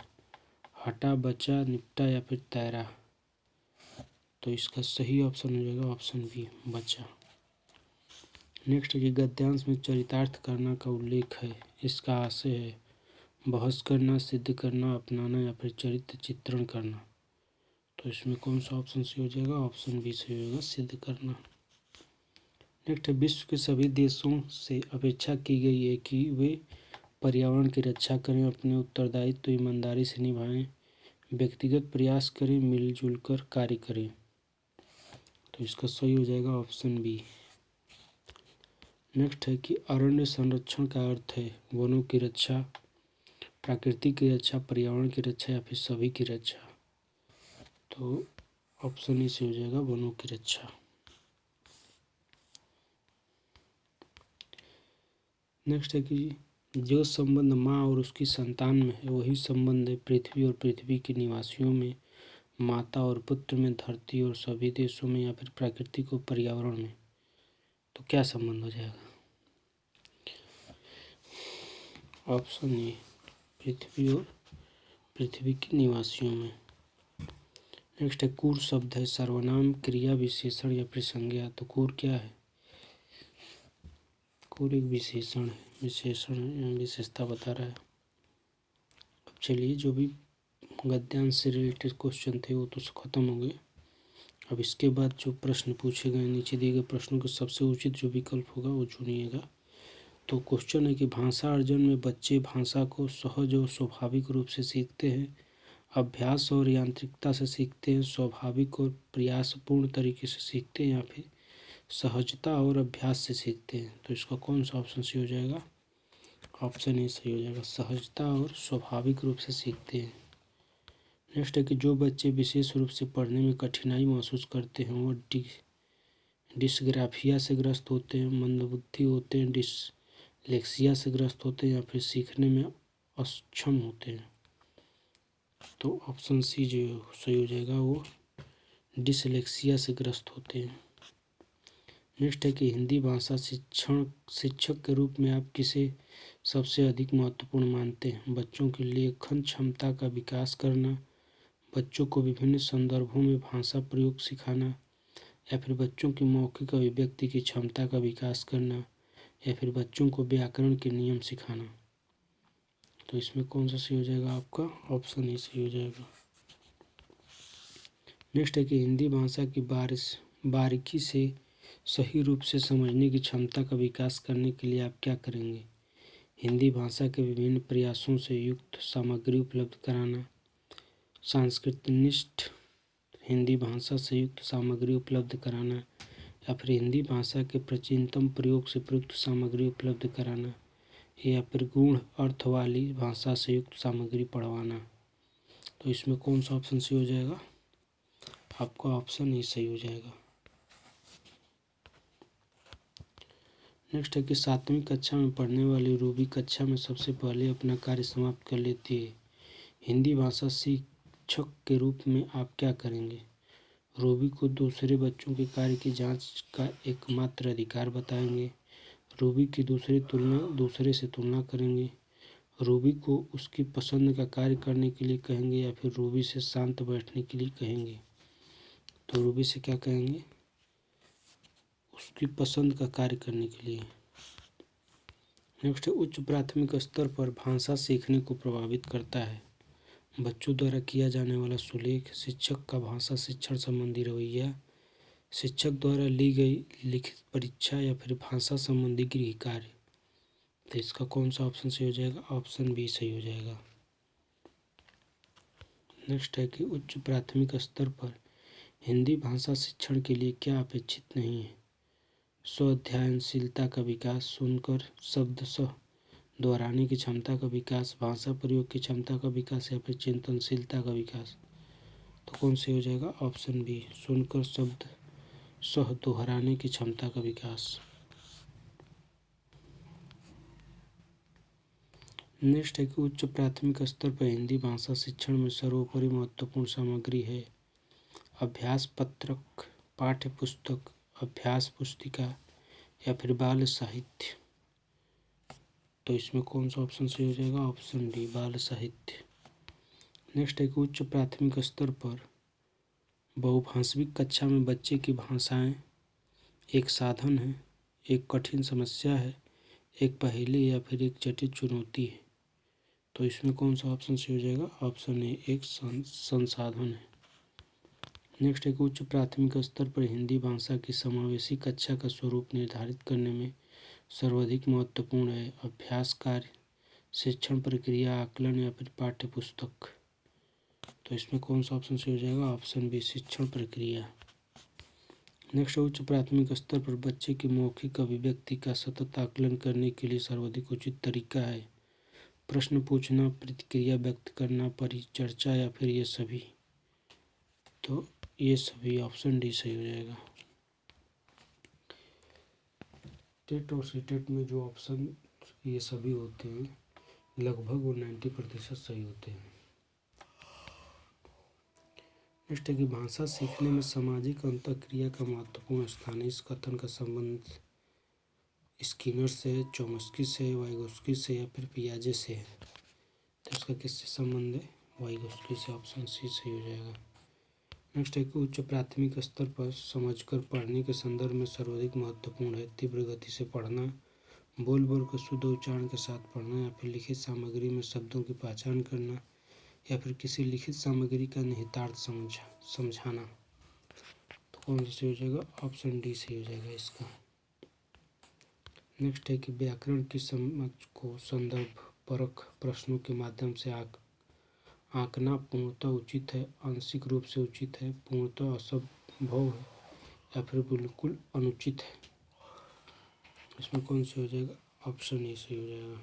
हटा, बचा, निपटा या फिर तैरा। तो इसका सही ऑप्शन हो जाएगा ऑप्शन बी बचा। नेक्स्ट है कि गद्यांश में चरितार्थ करना का उल्लेख है। इसका आशय है बहस करना, सिद्ध करना, अपनाना या फिर चरित्र चित्रण करना। तो इसमें कौन सा ऑप्शन सही हो जाएगा? ऑप्शन बी सही हो जाएगा सिद्ध करना। नेक्स्ट है विश्व के सभी देशों से अपेक्षा की गई है कि वे पर्यावरण की रक्षा करें, अपने उत्तरदायित्व तो ईमानदारी से निभाएं, व्यक्तिगत प्रयास करें, मिलजुल कर कार्य करें। तो इसका सही हो जाएगा ऑप्शन बी। नेक्स्ट है कि अरण्य संरक्षण का अर्थ है वनों की रक्षा, प्रकृति की रक्षा, पर्यावरण की रक्षा या फिर सभी की रक्षा। तो ऑप्शन ए से हो जाएगा वनों की रक्षा। नेक्स्ट है कि जो संबंध माँ और उसकी संतान में है वही संबंध है पृथ्वी और पृथ्वी के निवासियों में, माता और पुत्र में, धरती और सभी देशों में, या फिर प्राकृतिक और पर्यावरण में। तो क्या संबंध हो जाएगा? ऑप्शन ए पृथ्वी और पृथ्वी के निवासियों में। नेक्स्ट है कूर शब्द है सर्वनाम, क्रिया, विशेषण या फिर संज्ञा। तो कूर क्या है? कूर एक विशेषण है, विशेषता बता रहा है। अब चलिए जो भी गद्यांश से रिलेटेड क्वेश्चन थे वो तो खत्म हो गए। अब इसके बाद जो प्रश्न पूछे गए नीचे दिए गए प्रश्नों के सबसे उचित जो विकल्प होगा वो चुनिएगा। तो क्वेश्चन है कि भाषा अर्जन में बच्चे भाषा को सहज और स्वाभाविक रूप से सीखते हैं, अभ्यास और यांत्रिकता से सीखते हैं, स्वाभाविक और प्रयासपूर्ण तरीके से सीखते हैं, या फिर सहजता और अभ्यास से सीखते हैं। तो इसका कौन सा ऑप्शन सही हो जाएगा? ऑप्शन ए सही हो जाएगा, सहजता और स्वाभाविक रूप से सीखते हैं। नेक्स्ट है कि जो बच्चे विशेष रूप से पढ़ने में कठिनाई महसूस करते हैं वो डिस्ग्राफिया से ग्रस्त होते हैं, मंदबुद्धि होते हैं, डिसलेक्सिया से ग्रस्त होते हैं, या फिर सीखने में अक्षम होते हैं। तो ऑप्शन सी जो सही हो जाएगा वो डिसलेक्सिया से ग्रस्त होते हैं। नेक्स्ट है कि हिंदी भाषा शिक्षक के रूप में आप किसे सबसे अधिक महत्वपूर्ण मानते हैं? बच्चों की लेखन क्षमता का विकास करना, बच्चों को विभिन्न संदर्भों में भाषा प्रयोग सिखाना, या फिर बच्चों की मौखिक अभिव्यक्ति की क्षमता का विकास करना, या फिर बच्चों को व्याकरण के नियम सिखाना। तो इसमें कौन सा सही हो जाएगा? आपका ऑप्शन ए सही हो जाएगा। नेक्स्ट है कि हिंदी भाषा की बारीकी से सही रूप से समझने की क्षमता का विकास करने के लिए आप क्या करेंगे? हिंदी भाषा के विभिन्न प्रयासों से युक्त सामग्री उपलब्ध कराना, सांस्कृतिनिष्ठ हिंदी भाषा से युक्त सामग्री उपलब्ध कराना, या फिर हिंदी भाषा के प्राचीनतम प्रयोग से प्रयुक्त सामग्री उपलब्ध कराना, या फिर गूढ़ अर्थ वाली भाषा से युक्त सामग्री पढ़वाना। तो इसमें कौन सा ऑप्शन सही हो जाएगा? आपका ऑप्शन ए सही हो जाएगा। नेक्स्ट है कि 7वीं कक्षा में पढ़ने वाली रूबी कक्षा में सबसे पहले अपना कार्य समाप्त कर लेती है। हिंदी भाषा शिक्षक के रूप में आप क्या करेंगे? रूबी को दूसरे बच्चों के कार्य की जांच का एकमात्र अधिकार बताएंगे, रूबी की दूसरे से तुलना करेंगे, रूबी को उसकी पसंद का कार्य करने के लिए कहेंगे, या फिर रूबी से शांत बैठने के लिए कहेंगे। तो रूबी से क्या कहेंगे? उसकी पसंद का कार्य करने के लिए। नेक्स्ट है उच्च प्राथमिक स्तर पर भाषा सीखने को प्रभावित करता है बच्चों द्वारा किया जाने वाला सुलेख, शिक्षक का भाषा शिक्षण संबंधी रवैया, शिक्षक द्वारा ली गई लिखित परीक्षा, या फिर भाषा संबंधी गृह कार्य। तो इसका कौन सा ऑप्शन सही हो जाएगा? ऑप्शन बी सही हो जाएगा। नेक्स्ट है कि उच्च प्राथमिक स्तर पर हिंदी भाषा शिक्षण के लिए क्या अपेक्षित नहीं है? स्वाध्यायनशीलता का विकास, सुनकर शब्दशः दोहराने की क्षमता का विकास, भाषा प्रयोग की क्षमता का विकास, या फिर चिंतनशीलता का विकास। तो कौन से हो जाएगा? ऑप्शन बी, सुनकर शब्द सह दोहराने की क्षमता का विकास। नेक्स्ट है कि उच्च प्राथमिक स्तर पर हिंदी भाषा शिक्षण में सर्वोपरि महत्वपूर्ण सामग्री है अभ्यास पत्रक, पाठ्य पुस्तक, अभ्यास पुस्तिका, या फिर बाल साहित्य। तो इसमें कौन सा ऑप्शन सही हो जाएगा? ऑप्शन डी, बाल साहित्य। नेक्स्ट है कि उच्च प्राथमिक स्तर पर बहुभाषिक कक्षा में बच्चे की भाषाएं एक साधन है, एक कठिन समस्या है, एक पहेली, या फिर एक जटिल चुनौती है। तो इसमें कौन सा ऑप्शन सही हो जाएगा? ऑप्शन ए, एक संसाधन है। नेक्स्ट है कि उच्च प्राथमिक स्तर पर हिंदी भाषा की समावेशी कक्षा का स्वरूप निर्धारित करने में सर्वाधिक महत्वपूर्ण है अभ्यास कार्य, शिक्षण प्रक्रिया, आकलन, या फिर पाठ्य पुस्तक। तो इसमें कौन सा ऑप्शन सही हो जाएगा? ऑप्शन बी, शिक्षण प्रक्रिया। नेक्स्ट, उच्च प्राथमिक स्तर पर बच्चे की मौखिक अभिव्यक्ति का सतत आकलन करने के लिए सर्वाधिक उचित तरीका है प्रश्न पूछना, प्रतिक्रिया व्यक्त करना, परिचर्चा, या फिर ये सभी। तो ये सभी, ऑप्शन डी सही हो जाएगा। टेट और सीटेट में जो ऑप्शन ये सभी होते हैं लगभग वो 90% सही होते हैं। नेक्स्ट है कि भाषा सीखने में सामाजिक अंतःक्रिया का महत्वपूर्ण स्थान है। इस कथन का संबंध स्किनर से, चोम्स्की से, वाइगोस्की से, या फिर पियाजे से है। तो इसका किससे संबंध है? वाइगोस्की से। ऑप्शन सी सही हो जाएगा। नेक्स्ट है कि उच्च प्राथमिक स्तर पर समझकर पढ़ने के संदर्भ में सर्वाधिक महत्वपूर्ण है तीव्र गति से पढ़ना, बोल बोल कर शुद्ध उच्चारण के साथ पढ़ना, या फिर लिखित सामग्री में शब्दों की पहचान करना, या फिर किसी लिखित सामग्री का निहितार्थ समझाना। कौन सा सही हो जाएगा? ऑप्शन डी सही हो जाएगा इसका। नेक्स्ट है कि व्याकरण की समझ को संदर्भ परक प्रश्नों के माध्यम से आंकना पूर्णतः उचित है, आंशिक रूप से उचित है, पूर्णतः असंभव है या फिर बिल्कुल अनुचित है। इसमें कौन सी हो जाएगा? ऑप्शन ए सही हो जाएगा।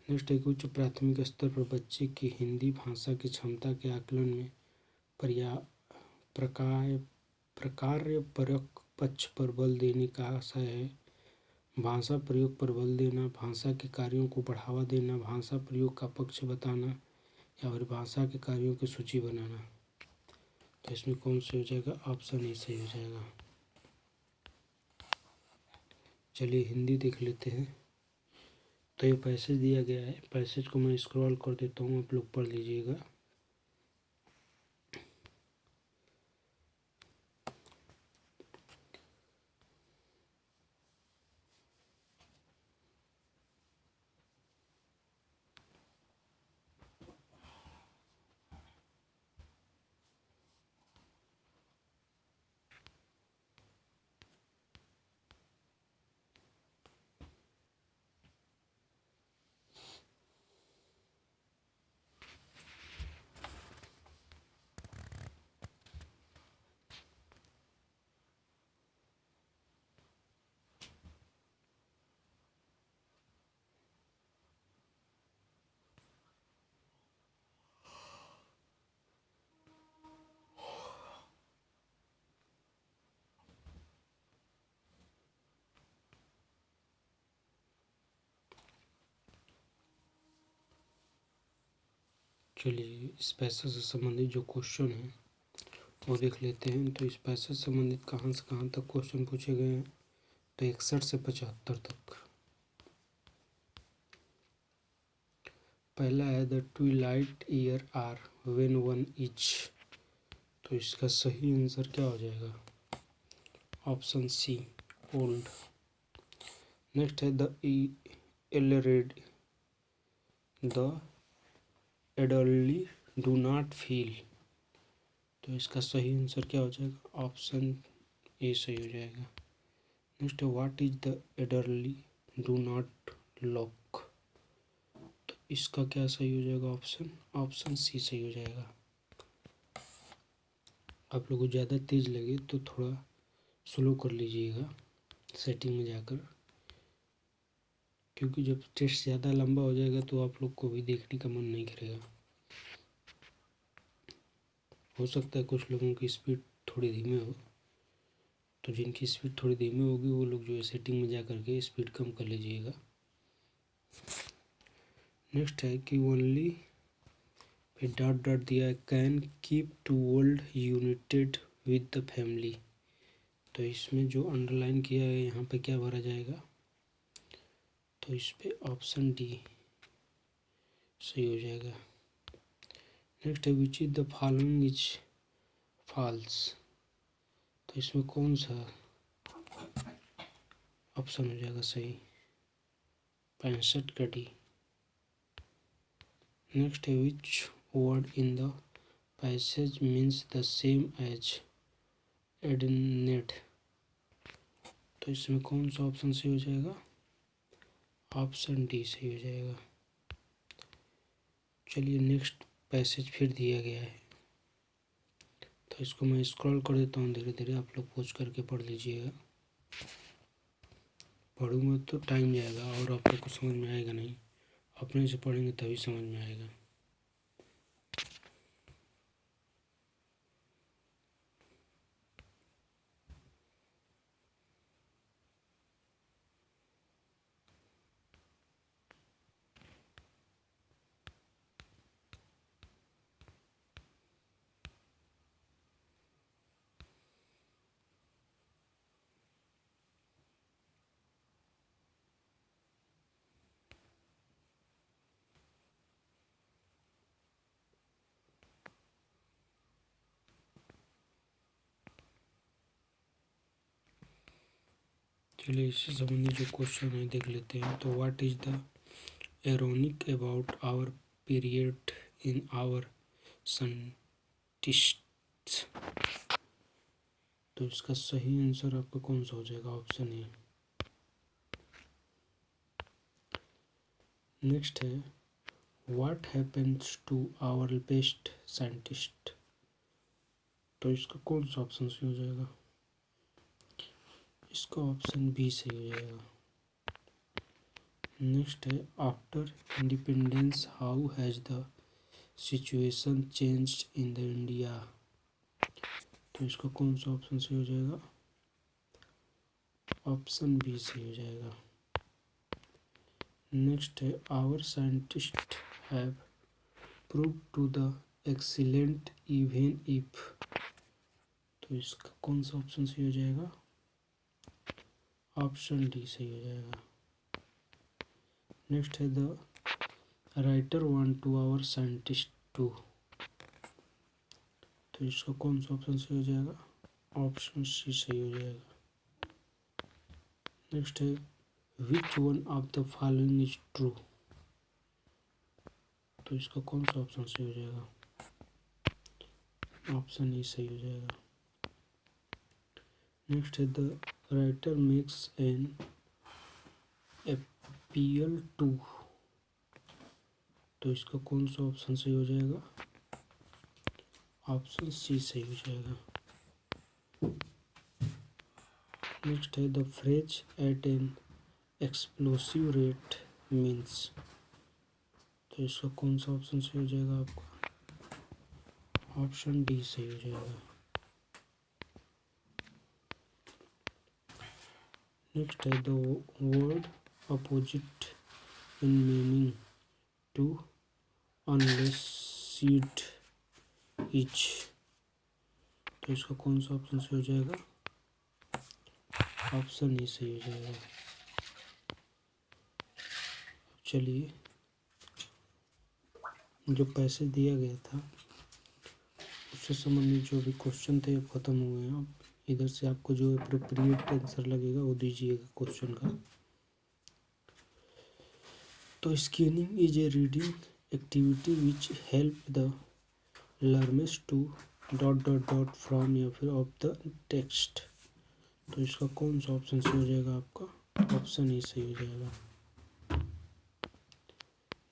नेक्स्ट है कि उच्च प्राथमिक स्तर पर बच्चे की हिंदी भाषा की क्षमता के आकलन में प्रकारपरक पक्ष पर बल देने का आशय है। भाषा प्रयोग पर बल देना, भाषा के कार्यों को बढ़ावा देना, भाषा प्रयोग का पक्ष बताना या फिर भाषा के कार्यों की सूची बनाना। तो इसमें कौन सी हो जाएगा? ऑप्शन ए सही हो जाएगा। चलिए हिंदी देख लेते हैं। तो ये पैसेज दिया गया है, पैसेज को मैं स्क्रॉल कर देता हूँ, आप लोग पढ़ लीजिएगा। चलिए इस पैसेज से संबंधित जो क्वेश्चन है वो देख लेते हैं। तो इस पैसेज से संबंधित कहाँ से कहाँ तक क्वेश्चन पूछे गए हैं? तो 61 से 75 तक। पहला है the twilight year are when one is. तो इसका सही आंसर क्या हो जाएगा? Option C old. नेक्स्ट है the adultly do not feel. तो इसका सही आंसर क्या हो जाएगा? ऑप्शन ए सही हो जाएगा। नेक्स्ट है what is the adultly do not lock. तो इसका क्या सही हो जाएगा? ऑप्शन सी सही हो जाएगा। आप लोगों को ज़्यादा तेज़ लगे तो थोड़ा स्लो कर लीजिएगा सेटिंग में जाकर, क्योंकि जब टेस्ट ज़्यादा लंबा हो जाएगा तो आप लोग को भी देखने का मन नहीं करेगा। हो सकता है कुछ लोगों की स्पीड थोड़ी धीमे हो, तो जिनकी स्पीड थोड़ी धीमी होगी वो लोग जो है सेटिंग में जा कर के स्पीड कम कर लीजिएगा। नेक्स्ट है कि ओनली फिर डॉट डॉट दिया है can keep to world united with the family. तो इसमें जो अंडरलाइन किया है यहाँ पे क्या भरा जाएगा? तो इस पे ऑप्शन डी सही हो जाएगा। नेक्स्ट है which is the following is false. तो इसमें कौन सा ऑप्शन हो जाएगा सही? 65 का डी। नेक्स्ट है which word in the passage means the same as adnate. तो इसमें कौन सा ऑप्शन सही हो जाएगा? ऑप्शन डी सही हो जाएगा। चलिए नेक्स्ट पैसेज फिर दिया गया है, तो इसको मैं स्क्रॉल कर देता हूँ धीरे धीरे, आप लोग पॉज करके पढ़ लीजिएगा। पढ़ूंगा तो टाइम जाएगा और आप लोग को समझ में आएगा नहीं, अपने से पढ़ेंगे तभी समझ में आएगा। चलिए इससे संबंधित जो क्वेश्चन है देख लेते हैं। तो what is the ironic about our period in our scientists. तो इसका सही आंसर आपका कौन सा हो जाएगा? Option A. नेक्स्ट है what happens to our best scientist. तो इसका कौन सा ऑप्शन सही हो जाएगा? इसका ऑप्शन बी सही हो जाएगा। नेक्स्ट है after independence how has the situation changed in the India. तो इसका कौन सा ऑप्शन सही हो जाएगा? ऑप्शन बी सही हो जाएगा। नेक्स्ट है our scientist have prove to the excellent even if. तो इसका कौन सा ऑप्शन सही हो जाएगा? ऑप्शन डी सही हो जाएगा। नेक्स्ट है the writer want to our scientist to. तो इसका कौन सा ऑप्शन सही हो जाएगा? ऑप्शन सी सही हो जाएगा। नेक्स्ट है विच one of the following is true. तो इसका कौन सा ऑप्शन सही हो जाएगा? ऑप्शन ई सही हो जाएगा। नेक्स्ट है the writer makes an appeal to. तो इसका कौन सा ऑप्शन सही हो जाएगा? ऑप्शन सी सही हो जाएगा। नेक्स्ट है the phrase at an explosive rate means. तो इसका कौन सा ऑप्शन सही हो जाएगा आपका? ऑप्शन डी सही हो जाएगा। नेक्स्ट है the word opposite in meaning to unless seed each. तो इसका कौन सा ऑप्शन सही हो जाएगा? ऑप्शन ए सही हो जाएगा। चलिए जो पैसे दिया गया था उससे संबंधित जो भी क्वेश्चन थे वो खत्म हुए हैं। अब इधर से आपको जो एप्रोप्रिएट आंसर लगेगा वो दीजिएगा क्वेश्चन का। तो scanning is a reading activity which help the learners to dot dot dot from या फिर ऑफ द टेक्स्ट। तो इसका कौन सा ऑप्शन सही हो जाएगा आपका? ऑप्शन ए सही हो जाएगा।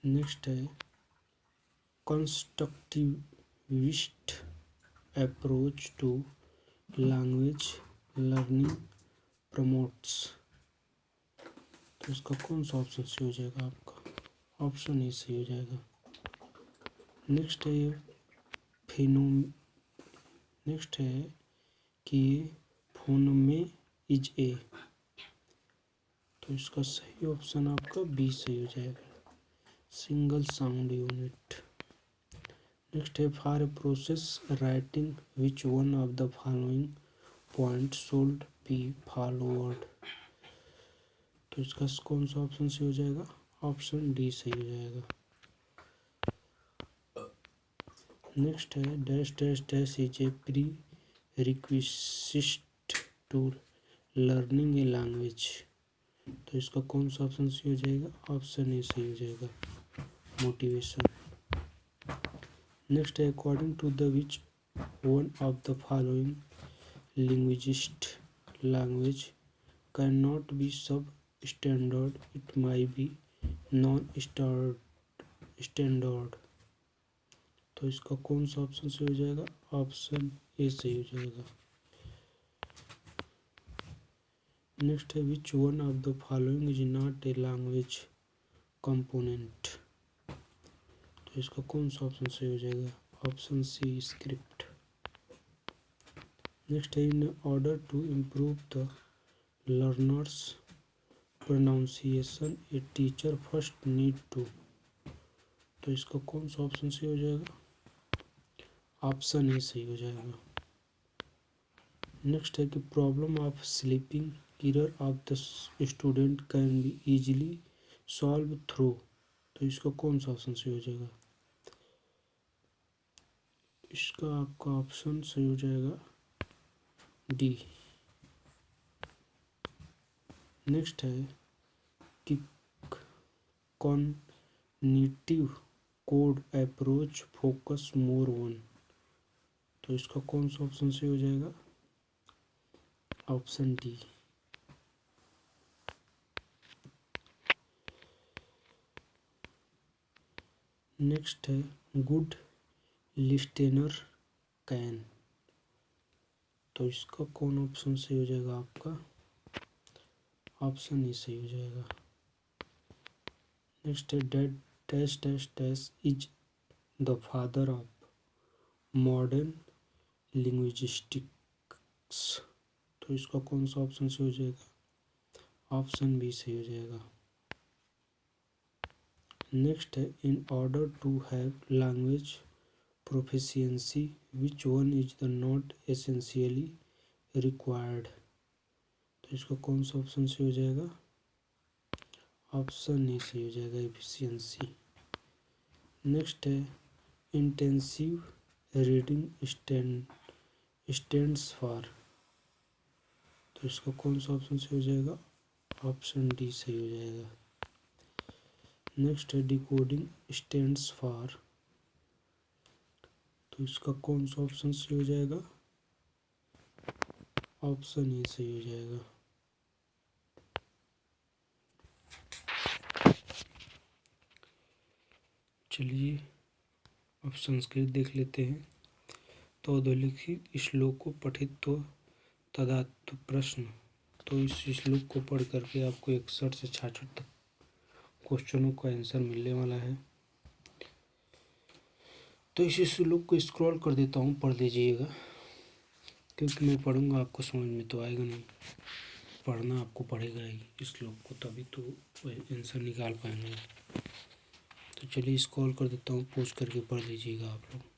नेक्स्ट है constructivist approach to language learning promotes. तो इसका कौन सा ऑप्शन सही हो जाएगा आपका? ऑप्शन ए सही हो जाएगा। नेक्स्ट है नेक्स्ट है कि फोनमे इज ए। तो इसका सही ऑप्शन आपका बी सही हो जाएगा, सिंगल साउंड यूनिट। नेक्स्ट है for a process writing which one of the following point should be followed. तो इसका कौन सा ऑप्शन सही हो जाएगा? ऑप्शन डी सही हो जाएगा। नेक्स्ट है dash dash dash is a prerequisite to learning a language. तो इसका कौन सा ऑप्शन सही हो जाएगा? ऑप्शन ए सही हो जाएगा, मोटिवेशन। नेक्स्ट है according to the which one of the following linguist language can not be substandard it may be non standard. तो इसका कौन सा ऑप्शन सही हो जाएगा? ऑप्शन ए सही हो जाएगा। नेक्स्ट है विच one of the following is not a language component. तो इसका कौन सा ऑप्शन सही हो जाएगा? ऑप्शन सी स्क्रिप्ट। नेक्स्ट है in order to improve the learner's pronunciation a teacher first need to. तो इसका कौन सा ऑप्शन सही हो जाएगा? ऑप्शन ए सही हो जाएगा। नेक्स्ट है कि problem of sleeping error of the student can be easily solve through. तो इसका कौन सा ऑप्शन सही हो जाएगा? इसका आपका ऑप्शन सही हो जाएगा डी। नेक्स्ट है कि cognitive code approach focus more on. तो इसका कौन सा ऑप्शन सही हो जाएगा? Option D. नेक्स्ट है गुड लिस्टेनर कैन, तो इसका कौन ऑप्शन सही हो जाएगा आपका? ऑप्शन ई सही हो जाएगा। नेक्स्ट है date dash dash dash is the father of modern linguistics, तो इसका कौन सा ऑप्शन सही हो जाएगा? ऑप्शन बी सही हो जाएगा। नेक्स्ट है in order to have language proficiency which one is the not essentially required, तो इसका कौन सा ऑप्शन सही हो जाएगा? ऑप्शन ए सही हो जाएगा, एफिशिएंसी। नेक्स्ट है इंटेंसिव रीडिंग स्टैंड्स फॉर, तो इसका कौन सा ऑप्शन सही हो जाएगा? ऑप्शन डी सही हो जाएगा। नेक्स्ट है डिकोडिंग स्टैंड्स फॉर, तो इसका कौन सा ऑप्शन सही हो जाएगा? ऑप्शन ए सही हो जाएगा। चलिए अब संस्कृत देख लेते हैं। तो अधोलिखित श्लोक को पठित तो तदात्म प्रश्न, तो इस श्लोक को पढ़ करके आपको 61 से 66 तक क्वेश्चनों का आंसर मिलने वाला है। तो इस श्लोक को स्क्रॉल कर देता हूँ, पढ़ लीजिएगा, क्योंकि मैं पढ़ूंगा आपको समझ में तो आएगा नहीं, पढ़ना आपको पड़ेगा ही इस श्लोक को, तभी तो आंसर निकाल पाएंगे। तो चलिए स्क्रॉल कर देता हूँ, पोस्ट करके पढ़ लीजिएगा आप लोग।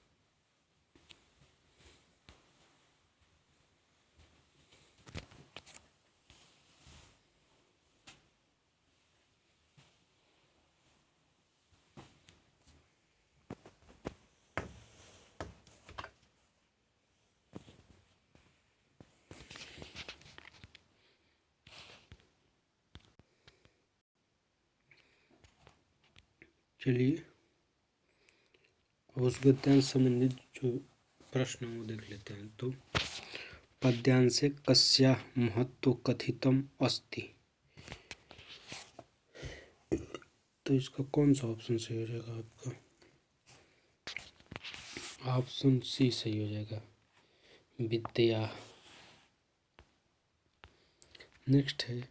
चलिए उस गद्यांश संबंधित जो प्रश्न है वो देख लेते हैं। तो पद्यांशे कस्याः महत्व कथितम अस्ति, तो इसका कौन सा ऑप्शन सही हो जाएगा आपका? ऑप्शन सी सही हो जाएगा, विद्या। नेक्स्ट है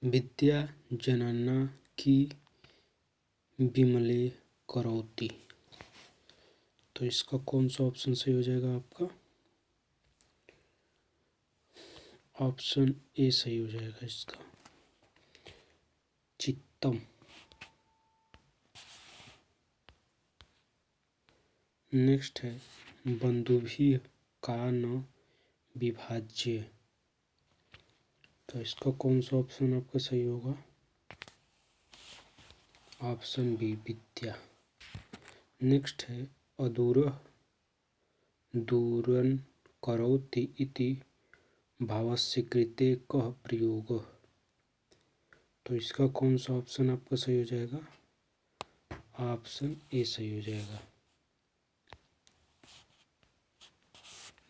विद्या जनना की विमले करोति, तो इसका कौन सा ऑप्शन सही हो जाएगा आपका? ऑप्शन ए सही हो जाएगा इसका, चित्तम। नेक्स्ट है बंधुभिः का न विभाज्य, तो इसका कौन सा ऑप्शन आपका सही होगा? ऑप्शन बी विद्या। नेक्स्ट है अदूरः दूरं करोति इति भावस्य कृते कः प्रयोगः, तो इसका कौन सा ऑप्शन आपका सही हो जाएगा? ऑप्शन ए सही हो जाएगा,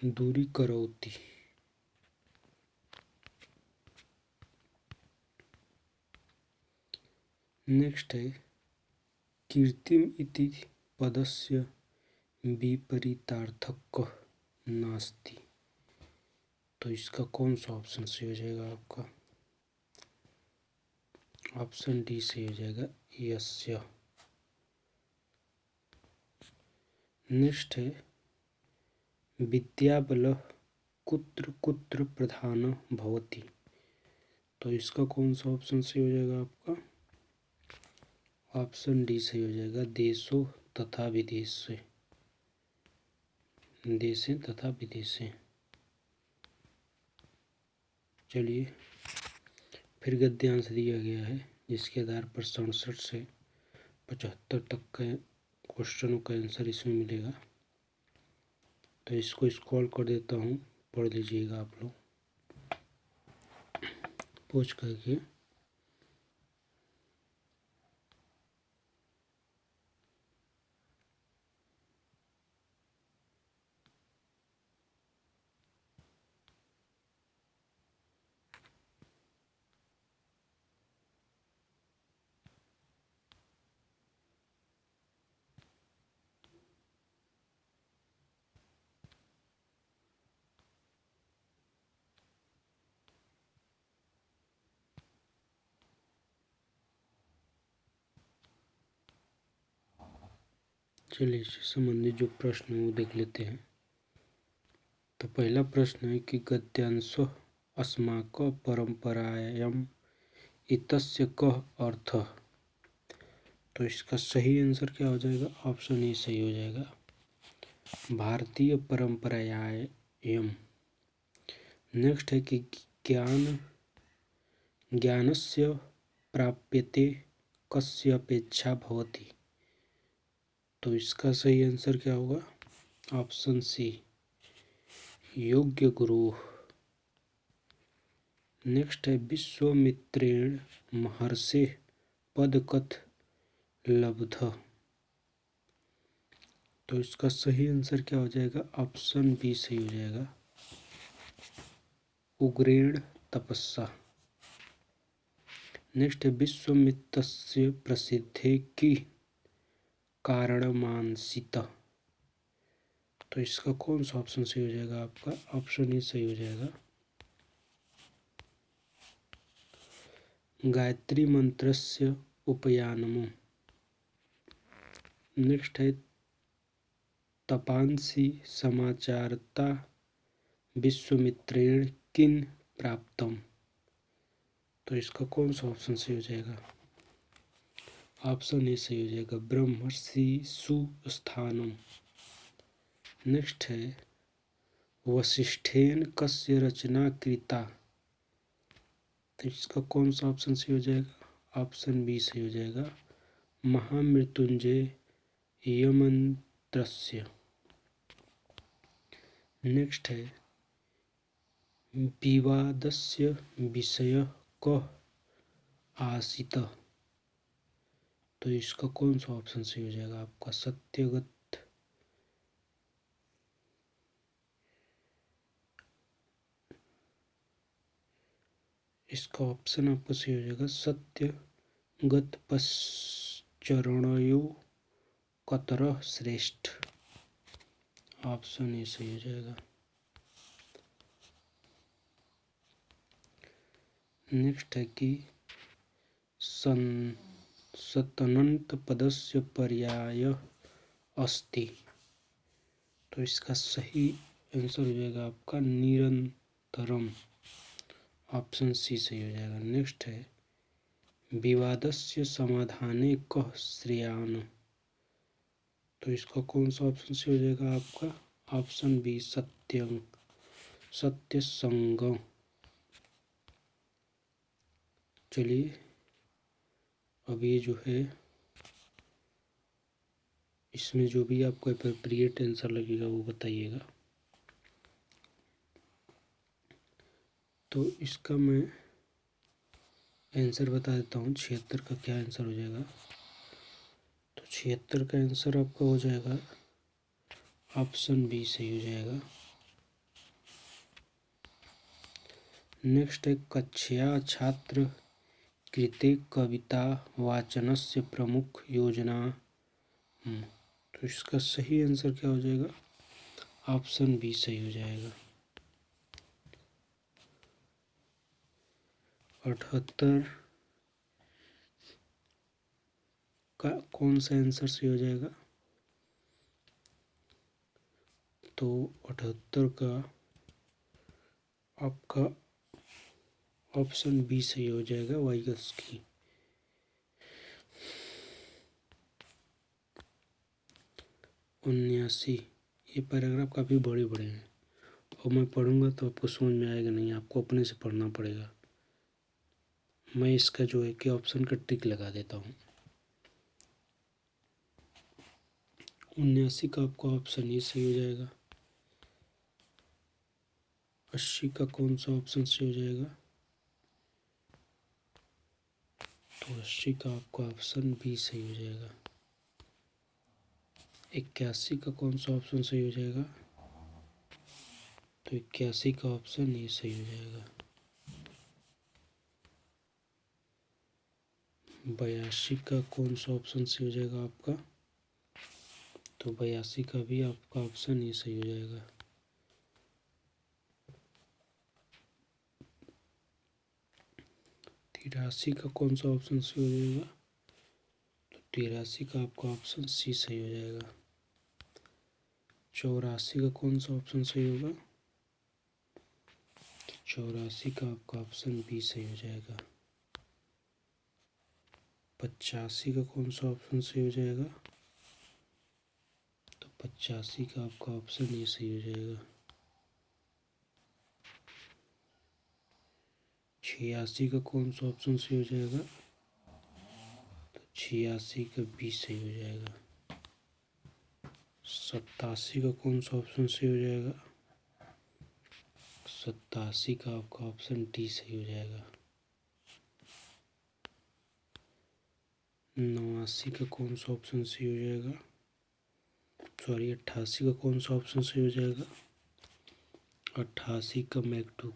दूरी करोति। नेक्स्ट है कीर्तिम इति पदस्य विपरीतार्थक नास्ति, तो इसका कौन सा ऑप्शन सही हो जाएगा आपका? ऑप्शन डी सही हो जाएगा, यस्य। नेक्स्ट है विद्याबलः कुत्र कुत्र प्रधानः भवति, तो इसका कौन सा ऑप्शन सही हो जाएगा आपका? ऑप्शन डी सही हो जाएगा, देशो तथा विदेशे, देशे तथा विदेशे। चलिए फिर गद्यांश दिया गया है, जिसके आधार पर 67 से 75 तक के क्वेश्चनों का आंसर इसमें मिलेगा। तो इसको स्क्रॉल कर देता हूँ, पढ़ लीजिएगा आप लोग पूछ करके। चलिए इससे संबंधित जो प्रश्न है वो देख लेते हैं। तो पहला प्रश्न है कि गद्यांशो अस्माक परंपरायाम इतस्य कः अर्थः। तो इसका सही आंसर क्या हो जाएगा? ऑप्शन ए सही हो जाएगा, भारतीय परंपरायाम। नेक्स्ट है कि ज्ञानस्य प्राप्यते कस्य अपेक्षा भवति। तो इसका सही आंसर क्या होगा? ऑप्शन सी, योग्य गुरु। नेक्स्ट है विश्वामित्रेण महर्षे पदकथ लब्धः। तो इसका सही आंसर क्या हो जाएगा? ऑप्शन बी सही हो जाएगा, उग्रेण तपस्या। नेक्स्ट है विश्वामित्रस्य प्रसिद्धे की कारणमांसितः। तो इसका कौन सा ऑप्शन सही हो जाएगा आपका? ऑप्शन ए सही हो जाएगा, गायत्री मंत्रस्य उपयानमो। नेक्स्ट है तपांसि समाचारता विश्वामित्रेण किन प्राप्तम। तो इसका कौन सा ऑप्शन सही हो जाएगा? ऑप्शन ए सही हो जाएगा, ब्रह्मर्षि सुस्थानम। नेक्स्ट है वसिष्ठेन कस्य रचना कृता। तो इसका कौन सा ऑप्शन सही हो जाएगा? ऑप्शन बी सही हो जाएगा, महामृत्युंजय यमंत्रस्य। नेक्स्ट है विवादस्य विषय कः आसीत्। तो इसका कौन सा ऑप्शन सही हो जाएगा आपका? सत्यगत। इसका ऑप्शन आपका सही हो जाएगा, सत्यगत पश्चरणयो कतरः श्रेष्ठ। ऑप्शन ए सही हो जाएगा। नेक्स्ट है कि सतनंत पदस्य पर्याय अस्ति। तो इसका सही आंसर हो जाएगा आपका निरंतरम। ऑप्शन सी सही हो जाएगा। नेक्स्ट है विवादस्य समाधाने कः श्रेयान्। तो इसका कौन सा ऑप्शन सही हो जाएगा आपका? ऑप्शन बी सत्य संगम। चलिए अब ये जो है इसमें जो भी आपको अप्रोप्रिएट आंसर लगेगा वो बताइएगा। तो इसका मैं आंसर बता देता हूँ, 76 का क्या आंसर हो जाएगा। तो 76 का आंसर आपका हो जाएगा, ऑप्शन बी सही हो जाएगा। नेक्स्ट है कक्षा छात्र कृते कविता वाचनस्य प्रमुख योजना। तो इसका सही आंसर क्या हो जाएगा? ऑप्शन बी सही हो जाएगा। 78 का कौन सा आंसर सही हो जाएगा? तो 78 का आपका ऑप्शन बी सही हो जाएगा, वाइगस्की। उन्यासी, ये पैराग्राफ काफ़ी बड़े बड़े हैं और मैं पढ़ूंगा तो आपको समझ में आएगा नहीं, आपको अपने से पढ़ना पड़ेगा। मैं इसका जो है कि ऑप्शन का टिक लगा देता हूँ। 79 का आपका ऑप्शन ये सही हो जाएगा। 80 का कौन सा ऑप्शन सही हो जाएगा? तो 80 का आपका ऑप्शन बी सही हो जाएगा। 81 का कौन सा ऑप्शन सही हो जाएगा? तो 81 का ऑप्शन ए सही हो जाएगा। 82 का कौन सा ऑप्शन सही हो जाएगा आपका? तो 82 का भी आपका ऑप्शन ए सही हो जाएगा। 83 का कौन सा ऑप्शन सही हो जाएगा? तो 83 का आपका ऑप्शन सी सही हो जाएगा। 84 का कौन सा ऑप्शन सही होगा? 84 का आपका ऑप्शन बी सही हो जाएगा। 85 का कौन सा ऑप्शन सही हो जाएगा? तो 85 का आपका ऑप्शन ये सही हो जाएगा। 86 का कौन सा ऑप्शन सही हो जाएगा? तो 86 का बी सही हो जाएगा। 87 का कौन सा ऑप्शन सही हो जाएगा? 87 का आपका ऑप्शन डी सही हो जाएगा। 89 का कौन सा ऑप्शन सही हो जाएगा? 88 का कौन सा ऑप्शन सही हो जाएगा? 88 का मैक्टू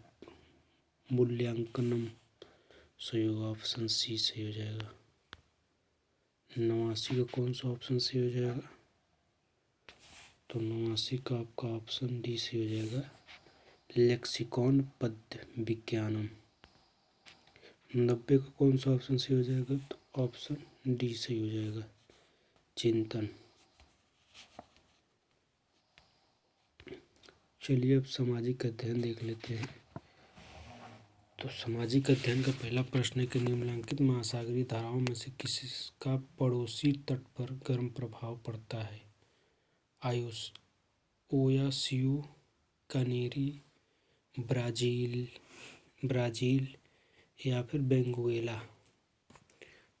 मूल्यांकनम सही होगा, ऑप्शन सी सही हो जाएगा। 89 का कौन सा ऑप्शन सही हो जाएगा? तो 89 का आपका ऑप्शन डी सही हो जाएगा, लेक्सिकॉन पद विज्ञानम। 90 का कौन सा ऑप्शन सही हो जाएगा? तो ऑप्शन डी सही हो जाएगा, चिंतन। चलिए अब सामाजिक अध्ययन देख लेते हैं। तो सामाजिक अध्ययन का पहला प्रश्न है कि निम्नलिखित महासागरीय धाराओं में से किसका पड़ोसी तट पर गर्म प्रभाव पड़ता है? ओयासियो, कनेरी, ब्राज़ील या फिर वेनेजुएला।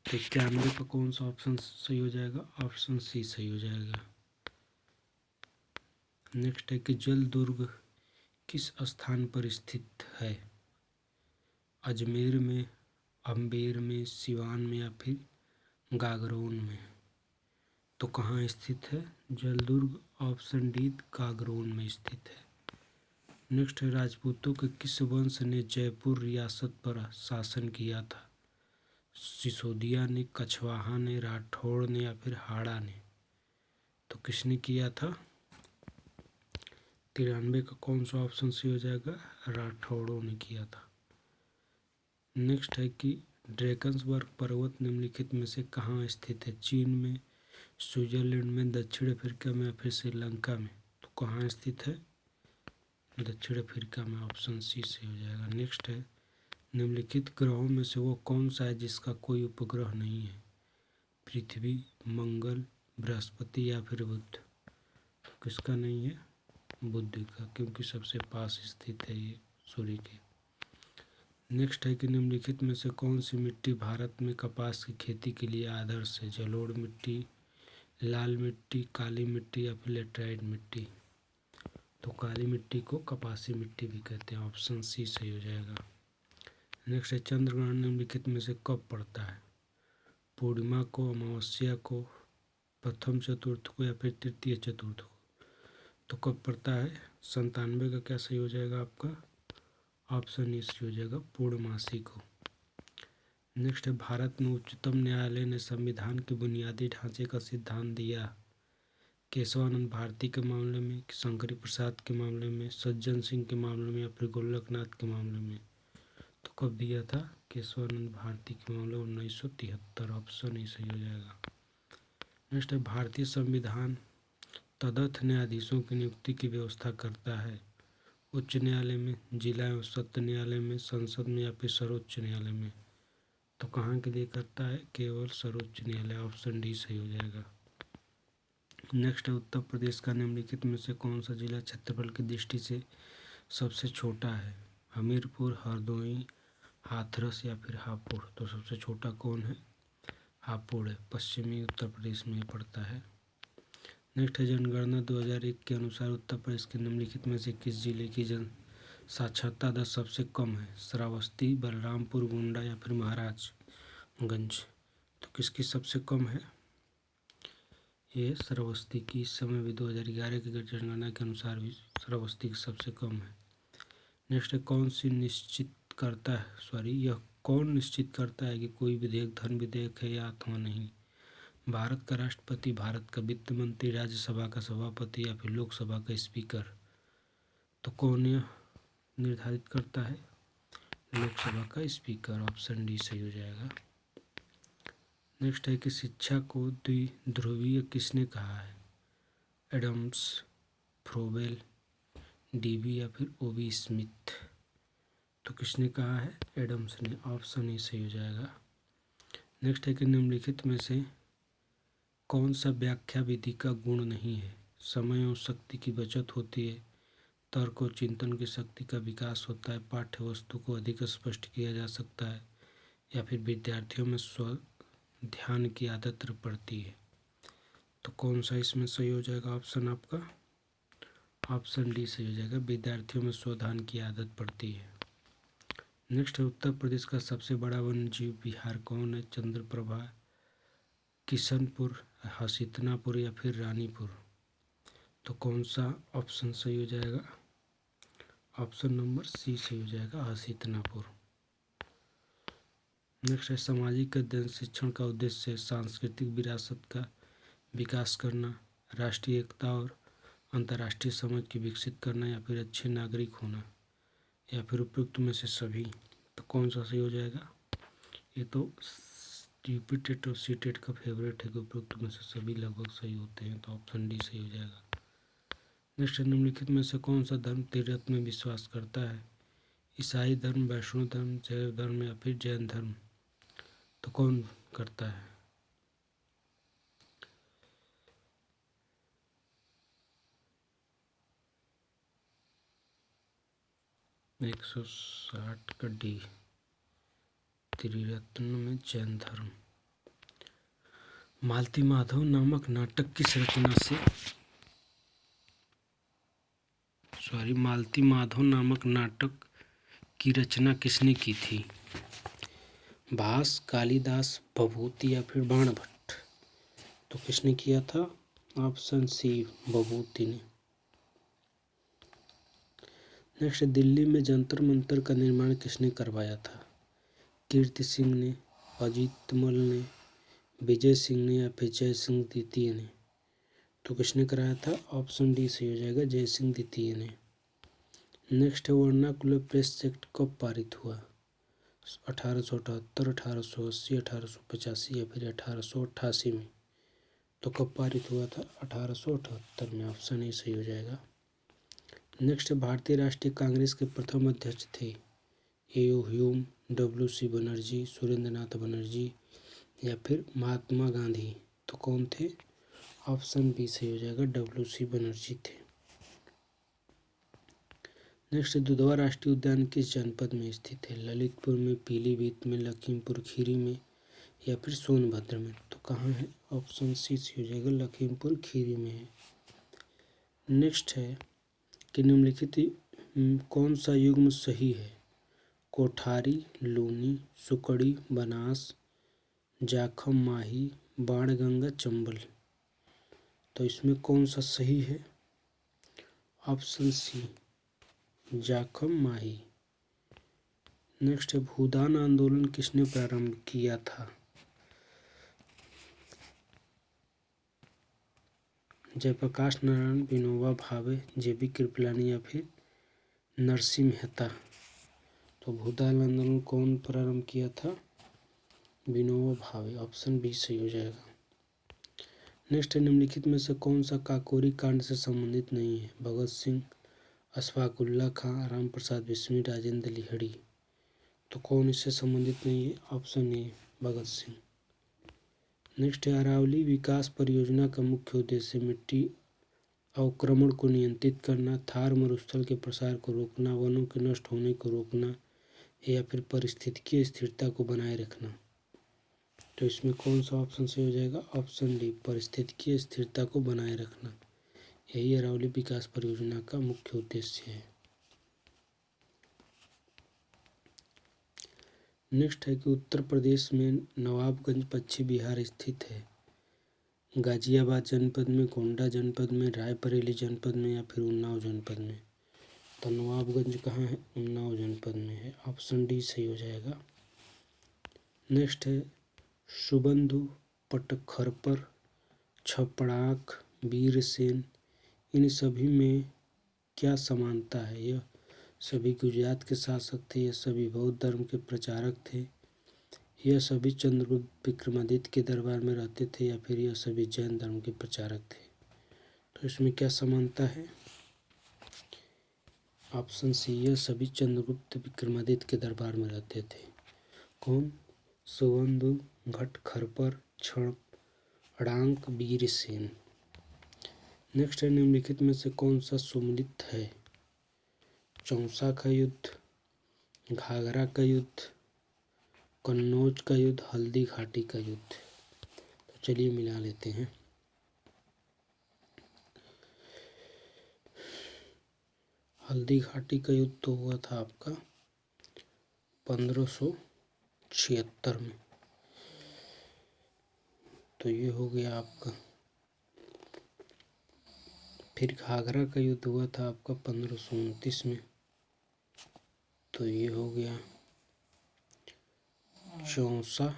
तो 91 का कौन सा ऑप्शन सही हो जाएगा? ऑप्शन सी सही हो जाएगा। नेक्स्ट है कि जल दुर्ग किस स्थान पर स्थित है? अजमेर में, अम्बेर में, सिवान में या फिर गागरोन में। तो कहाँ स्थित है जल दुर्ग? ऑप्शन डी गागरोन में स्थित है। नेक्स्ट है राजपूतों के किस वंश ने जयपुर रियासत पर शासन किया था? सिसोदिया ने, कछवाहा ने, राठौड़ ने या फिर हाड़ा ने। तो किसने किया था? 93 का कौन सा ऑप्शन सही हो जाएगा? राठौड़ों ने किया था। नेक्स्ट है कि ड्रैकन्सबर्ग पर्वत निम्नलिखित में से कहाँ स्थित है? चीन में, स्विट्जरलैंड में, दक्षिण अफ्रीका में या फिर श्रीलंका में। तो कहाँ स्थित है? दक्षिण अफ्रीका में, ऑप्शन सी से हो जाएगा। नेक्स्ट है निम्नलिखित ग्रहों में से वो कौन सा है जिसका कोई उपग्रह नहीं है? पृथ्वी, मंगल, बृहस्पति या फिर बुध। तो किसका नहीं है? बुध का, क्योंकि सबसे पास स्थित है ये सूर्य के। नेक्स्ट है कि निम्नलिखित में से कौन सी मिट्टी भारत में कपास की खेती के लिए आदर्श है? जलोढ़ मिट्टी, लाल मिट्टी, काली मिट्टी या फिर लेटराइट मिट्टी। तो काली मिट्टी को कपासी मिट्टी भी कहते हैं, ऑप्शन सी सही हो जाएगा। नेक्स्ट है चंद्र ग्रहण निम्नलिखित में से कब पड़ता है? पूर्णिमा को, अमावस्या को, प्रथम चतुर्थ को या फिर तृतीय चतुर्थ को। तो कब पड़ता है? 97 का क्या सही हो जाएगा आपका? ऑप्शन ई सही हो जाएगा, पूर्णमासी को। नेक्स्ट है भारत में उच्चतम न्यायालय ने संविधान के बुनियादी ढांचे का सिद्धांत दिया केशवानंद भारती के मामले में, शंकरी प्रसाद के मामले में, सज्जन सिंह के मामले में या फिर गोलकनाथ के मामले में। तो कब दिया था? केशवानंद भारती के मामले 1973, ऑप्शन ही सही हो जाएगा। नेक्स्ट है भारतीय संविधान तदर्थ न्यायाधीशों की नियुक्ति की व्यवस्था करता है? उच्च न्यायालय में, जिला एवं सत्र न्यायालय में, संसद में या फिर सर्वोच्च न्यायालय में। तो कहाँ के लिए करता है? केवल सर्वोच्च न्यायालय, ऑप्शन डी सही हो जाएगा। नेक्स्ट है उत्तर प्रदेश का निम्नलिखित में से कौन सा जिला क्षेत्रफल की दृष्टि से सबसे छोटा है? हमीरपुर, हरदोई, हाथरस या फिर हापुड़। तो सबसे छोटा कौन है? हापुड़ है, पश्चिमी उत्तर प्रदेश में पड़ता है। नेक्स्ट है जनगणना 2001 के अनुसार उत्तर प्रदेश के निम्नलिखित में से किस जिले की जन साक्षरता दर सबसे कम है? श्रावस्ती, बलरामपुर, गोंडा या फिर महाराजगंज। तो किसकी सबसे कम है? ये श्रावस्ती की। इस समय भी 2011 की जनगणना के अनुसार भी श्रावस्ती की सबसे कम है। नेक्स्ट है यह कौन निश्चित करता है कि कोई विधेयक धन विधेयक है या अथवा नहीं? भारत का राष्ट्रपति, भारत का वित्त मंत्री, राज्यसभा का सभापति या फिर लोकसभा का स्पीकर। तो कौन यह निर्धारित करता है? लोकसभा का स्पीकर, ऑप्शन डी सही हो जाएगा। नेक्स्ट है कि शिक्षा को द्विध्रुवीय किसने कहा है? एडम्स, फ्रोबेल, डीबी या फिर ओबी स्मिथ। तो किसने कहा है? एडम्स ने। ऑप्शन ए सही हो जाएगा। नेक्स्ट है कि निम्नलिखित में से कौन सा व्याख्या विधि का गुण नहीं है? समय और शक्ति की बचत होती है, तर्क और चिंतन की शक्ति का विकास होता है, पाठ्य वस्तु को अधिक स्पष्ट किया जा सकता है, या फिर विद्यार्थियों में स्व ध्यान की आदत पड़ती है। तो कौन सा इसमें सही हो जाएगा? ऑप्शन आपका ऑप्शन डी सही हो जाएगा, विद्यार्थियों में स्वध्यान की आदत पड़ती है। नेक्स्ट है उत्तर प्रदेश का सबसे बड़ा वन्य जीव विहार कौन है? चंद्रप्रभा, किशनपुर, हसीतनापुर या फिर रानीपुर। तो कौन सा ऑप्शन सही हो जाएगा? ऑप्शन नंबर सी सही हो जाएगा, हसीतनापुर। नेक्स्ट है सामाजिक अध्ययन शिक्षण का उद्देश्य है सांस्कृतिक विरासत का विकास करना, राष्ट्रीय एकता और अंतर्राष्ट्रीय समझ की विकसित करना, या फिर अच्छे नागरिक होना, या फिर उपयुक्त में से सभी। तो कौन सा सही हो जाएगा? ये तो यूपी टेट और सी टेट का फेवरेट है कि उपयुक्त में से सभी लगभग सही होते हैं। तो ऑप्शन डी सही हो जाएगा। नेक्स्ट निम्नलिखित में से कौन सा धर्म त्रिरत्न में विश्वास करता है? ईसाई धर्म, वैष्णव धर्म, जैव धर्म या फिर जैन धर्म। तो कौन करता है? 160 का डी, त्रिरत्न में जैन धर्म। मालती माधव नामक नाटक किस रचना से मालती माधव नामक नाटक की रचना किसने की थी? भास, कालिदास, भभूति या फिर बाणभट्ट। तो किसने किया था? ऑप्शन सी भभूति ने। नेक्स्ट, दिल्ली में जंतर मंतर का निर्माण किसने करवाया था? कीर्ति सिंह ने, अजीत मल ने, विजय सिंह ने या फिर जय सिंह द्वितीय ने। तो किसने कराया था? ऑप्शन डी सही हो जाएगा, जय सिंह द्वितीय ने। नेक्स्ट है वर्नाकुलर प्रेस एक्ट कब पारित हुआ? 1878, 1880, 1885 या फिर 1888 में। तो कब पारित हुआ था? 1878 में। ऑप्शन ए सही हो जाएगा। नेक्स्ट भारतीय राष्ट्रीय कांग्रेस के प्रथम अध्यक्ष थे? ए.ओ. ह्यूम, डब्ल्यू.सी. बनर्जी, सुरेंद्र नाथ बनर्जी या फिर महात्मा गांधी। तो कौन थे? ऑप्शन बी सही हो जाएगा, डब्ल्यू.सी. बनर्जी थे। नेक्स्ट, दुधवा राष्ट्रीय उद्यान किस जनपद में स्थित है? ललितपुर में, पीलीभीत में, लखीमपुर खीरी में या फिर सोनभद्र में। तो कहाँ है? ऑप्शन सी सही हो जाएगा, लखीमपुर खीरी में है। नेक्स्ट है कि निम्नलिखित कौन सा युग्म सही है? कोठारी, लूनी, सुकड़ी, बनास, जाखम माही, बाणगंगा, चंबल। तो इसमें कौन सा सही है? ऑप्शन सी जाखम माही। नेक्स्ट है भूदान आंदोलन किसने प्रारंभ किया था? जयप्रकाश नारायण, विनोबा भावे, जे.बी. कृपलानी या फिर नरसिंह मेहता। तो भूदान आंदोलन कौन प्रारंभ किया था? विनोबा भावे। ऑप्शन बी सही हो जाएगा। नेक्स्ट है निम्नलिखित में से कौन सा काकोरी कांड से संबंधित नहीं है? भगत सिंह, अशफाकुल्ला खां, राम प्रसाद बिस्मिल, राजेंद्र लिहड़ी। तो कौन इससे संबंधित नहीं है? Option A Bhagat Singh. Next है अरावली विकास परियोजना का मुख्य उद्देश्य मिट्टी अवक्रमण को नियंत्रित करना, थार मरुस्थल के प्रसार को रोकना, वनों के नष्ट होने को रोकना या फिर पारिस्थितिकीय स्थिरता को बनाए रखना। तो इसमें कौन सा ऑप्शन सही हो जाएगा? ऑप्शन डी पारिस्थितिकीय स्थिरता को बनाए रखना। यही अरावली विकास परियोजना का मुख्य उद्देश्य है। नेक्स्ट है कि उत्तर प्रदेश में नवाबगंज पश्चिम बिहार स्थित है? गाजियाबाद जनपद में, गोंडा जनपद में, रायबरेली जनपद में या फिर उन्नाव जनपद में। तो नवाबगंज कहाँ है? उन्नाव जनपद में है। ऑप्शन डी सही हो जाएगा। नेक्स्ट है सुबंधु, पटखरपर, छपड़ाक, वीरसेन, इन सभी में क्या समानता है? यह सभी गुजरात के शासक थे, यह सभी बौद्ध धर्म के प्रचारक थे, यह सभी चंद्रगुप्त विक्रमादित्य के दरबार में रहते थे या फिर यह सभी जैन धर्म के प्रचारक थे। तो इसमें क्या समानता है? ऑप्शन सी, यह सभी चंद्रगुप्त विक्रमादित्य के दरबार में रहते थे। कौन? सुबंधु, घटखरपर, क्षण, अड़ांक, वीरसेन। नेक्स्ट है, निम्नलिखित में से कौन सा सुमेलित है? चौसा का युद्ध, घाघरा का युद्ध, कन्नौज का युद्ध, हल्दी घाटी का युद्ध। तो चलिए मिला लेते हैं। हल्दी घाटी का युद्ध तो हुआ था आपका 1576 में। तो ये हो गया आपका। फिर घाघरा का युद्ध हुआ था आपका 1529 में। तो ये हो गया चौसा,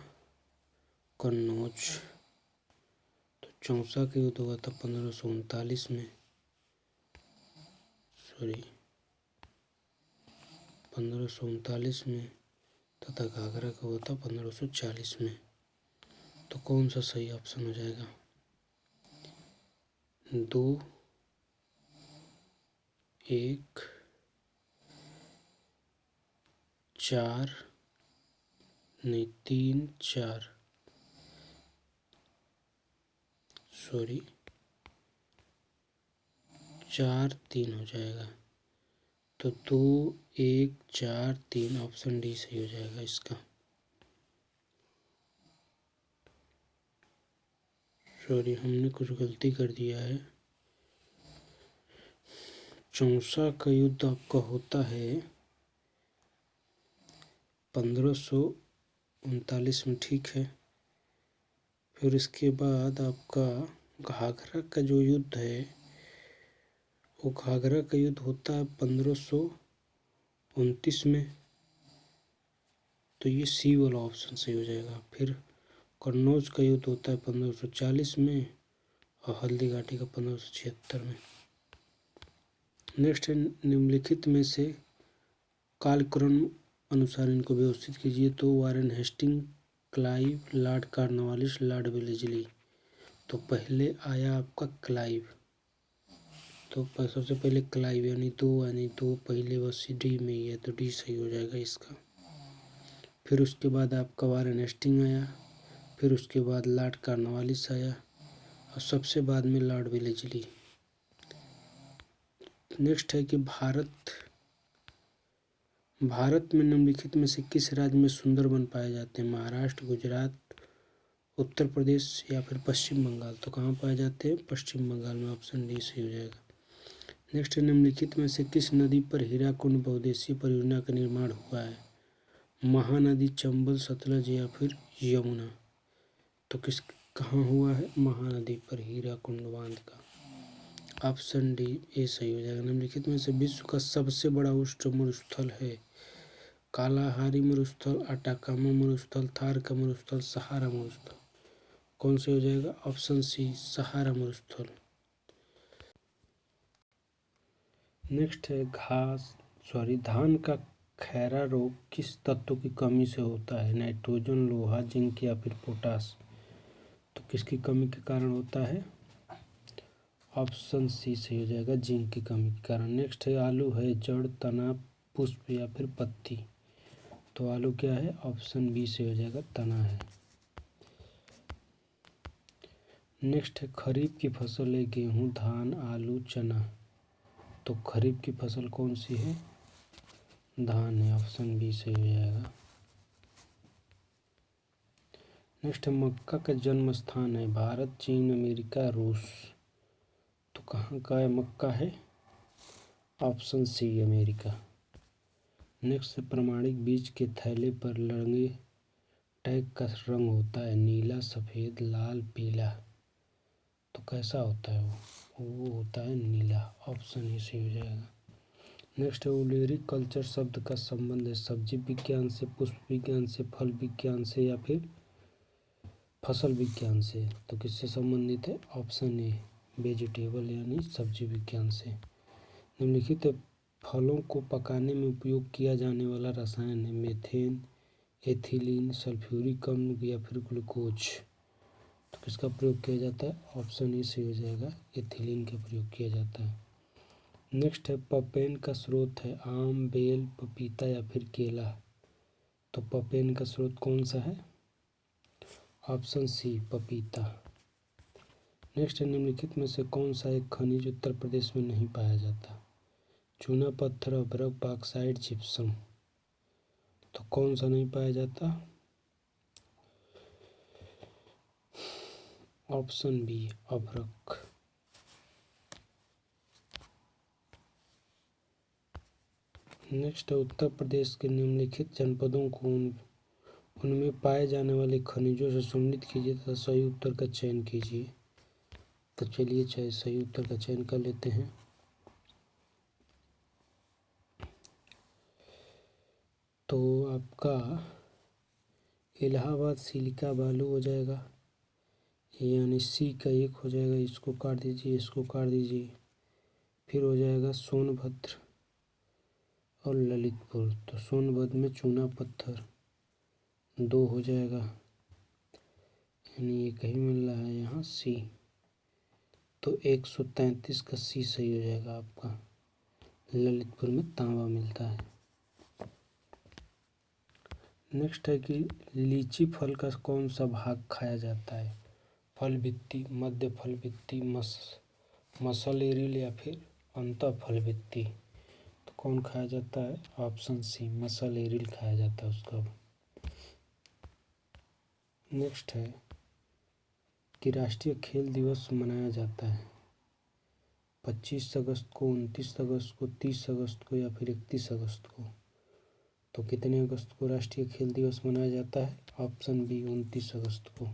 कन्नौज। तो चौसा का युद्ध हुआ था 1539 में, 1539 में, तथा घाघरा का हुआ था 1540 में। तो कौन सा सही ऑप्शन हो जाएगा? 2, 1, 4, नहीं 3, 4, 4, 3 हो जाएगा। तो 2, 1, 4, 3 ऑप्शन डी सही हो जाएगा इसका। हमने कुछ गलती कर दिया है। चौसा का युद्ध आपका होता है 1539 में, ठीक है। फिर इसके बाद आपका घाघरा का जो युद्ध है, वो घाघरा का युद्ध होता है 1529 में। तो ये सी वाला ऑप्शन सही हो जाएगा। फिर कन्नौज का युद्ध होता है 1540 में और हल्दी घाटी का 1576 में। नेक्स्ट है, निम्नलिखित में से कालक्रम अनुसार इनको व्यवस्थित कीजिए। तो Warren Hasting, Clive, Lord Cornwallis, Lord Wellesley. तो पहले आया आपका क्लाइव। तो सबसे पहले क्लाइव यानी दो पहले बस डी में ही है, तो डी सही हो जाएगा इसका। फिर उसके बाद आपका वारेन हेस्टिंग आया, फिर उसके बाद लॉर्ड कॉर्नवालिस आया और सबसे बाद में लॉर्ड वेलेस्ली। नेक्स्ट है कि भारत में निम्नलिखित में से किस राज्य में सुंदरवन पाए जाते हैं? महाराष्ट्र, गुजरात, उत्तर प्रदेश या फिर पश्चिम बंगाल। तो कहाँ पाए जाते हैं? पश्चिम बंगाल में, ऑप्शन डी सही हो जाएगा। नेक्स्ट है, निम्नलिखित में से किस नदी पर हीराकुंड बहुउद्देशीय परियोजना का निर्माण हुआ है? महानदी, चंबल, सतलज या फिर यमुना। तो कहाँ हुआ है? महानदी पर हीराकुंड बांध का, ऑप्शन डी ए सही हो जाएगा। निम्नलिखित में से विश्व का सबसे बड़ा उष्ण मरुस्थल है? कालाहारी मरुस्थल, अटाकामा मरुस्थल, थार का मरुस्थल, सहारा मरुस्थल। कौन से हो जाएगा? ऑप्शन सी, सहारा मरुस्थल। नेक्स्ट है, धान का खैरा रोग किस तत्व की कमी से होता है? नाइट्रोजन, लोहा, जिंक या फिर पोटास। तो किसकी कमी के कारण होता है? ऑप्शन सी सही हो जाएगा, जिंक की कमी के कारण। नेक्स्ट है, आलू है जड़, तना, पुष्प या फिर पत्ती। तो आलू क्या है? ऑप्शन बी से हो जाएगा, तना है। नेक्स्ट है, खरीफ की फसल है गेहूँ, धान, आलू, चना। तो खरीफ की फसल कौन सी है? धान है, ऑप्शन बी सही हो जाएगा। नेक्स्ट है, मक्का का जन्म स्थान है? भारत, चीन, अमेरिका, रूस। तो कहाँ का है मक्का है? Option C, America. नेक्स्ट है, प्रमाणिक बीज के थैले पर लगे टैग का रंग होता है? नीला, सफ़ेद, लाल, पीला। तो कैसा होता है वो होता है नीला, ऑप्शन ए सही हो जाएगा। नेक्स्ट है, ओलेरीकल्चर शब्द का संबंध है सब्जी विज्ञान से, पुष्प विज्ञान से, फल विज्ञान से या फिर फसल विज्ञान से। तो किससे संबंधित है? ऑप्शन ए, वेजिटेबल यानी सब्जी विज्ञान से। निम्नलिखित फलों को पकाने में उपयोग किया जाने वाला रसायन है? मीथेन, एथिलीन, सल्फ्यूरिक अम्ल या फिर ग्लूकोज। तो किसका प्रयोग किया जाता है? ऑप्शन ए सही हो जाएगा, एथिलीन का प्रयोग किया जाता है। नेक्स्ट है पपेन का स्रोत है आम, बेल, पपीता या फिर केला। तो पपेन का स्रोत कौन सा है? ऑप्शन सी पपीता। नेक्स्ट है निम्नलिखित में से कौन सा एक खनिज उत्तर प्रदेश में नहीं पाया जाता? चूना पत्थर, अभ्रक, बॉक्साइट, जिप्सम। तो कौन सा नहीं पाया जाता? ऑप्शन बी अभ्रक। नेक्स्ट है उत्तर प्रदेश के निम्नलिखित जनपदों को उनमें पाए जाने वाले खनिजों से सम्मिलित कीजिए तथा सही उत्तर का चयन कीजिए। तो चलिए सही उत्तर का चयन कर लेते हैं। तो आपका इलाहाबाद सिलिका बालू हो जाएगा, यानी सी का 1 हो जाएगा। इसको काट दीजिए, इसको काट दीजिए। फिर हो जाएगा सोनभद्र और ललितपुर। तो सोनभद्र में चूना पत्थर 2 हो जाएगा, यानी एक ही मिल रहा है यहाँ सी। तो 133 का सी सही हो जाएगा आपका। ललितपुर में तांबा मिलता है। नेक्स्ट है कि लीची फल का कौन सा भाग खाया जाता है? फल भित्ति, मध्य फल भित्ति, मसल एरिल या फिर अंतः फल भित्ति। तो कौन खाया जाता है? ऑप्शन सी मसल एरिल खाया जाता है उसका। नेक्स्ट है कि राष्ट्रीय खेल दिवस मनाया जाता है 25 अगस्त को, 29 अगस्त को, 30 अगस्त को या फिर 31 अगस्त को। तो कितने अगस्त को राष्ट्रीय खेल दिवस मनाया जाता है? ऑप्शन बी 29 अगस्त को।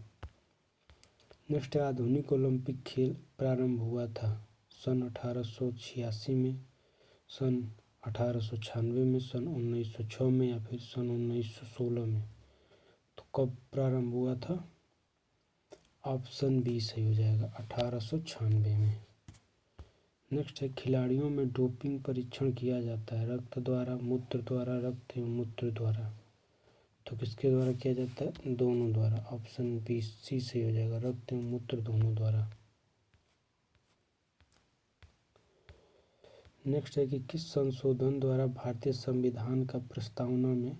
नेक्स्ट है आधुनिक ओलंपिक खेल प्रारंभ हुआ था सन 1886 में, सन 1896 में, सन 1906 में या फिर सन 1916 में। तो कब प्रारंभ हुआ था? ऑप्शन बी सही हो जाएगा 1896 में। नेक्स्ट है खिलाड़ियों में डोपिंग परीक्षण किया जाता है रक्त द्वारा, मूत्र द्वारा, रक्त एवं मूत्र द्वारा। तो किसके द्वारा किया जाता है? दोनों द्वारा। ऑप्शन बी सी सही हो जाएगा, रक्त एवं मूत्र दोनों द्वारा। नेक्स्ट है कि किस संशोधन द्वारा भारतीय संविधान का प्रस्तावना में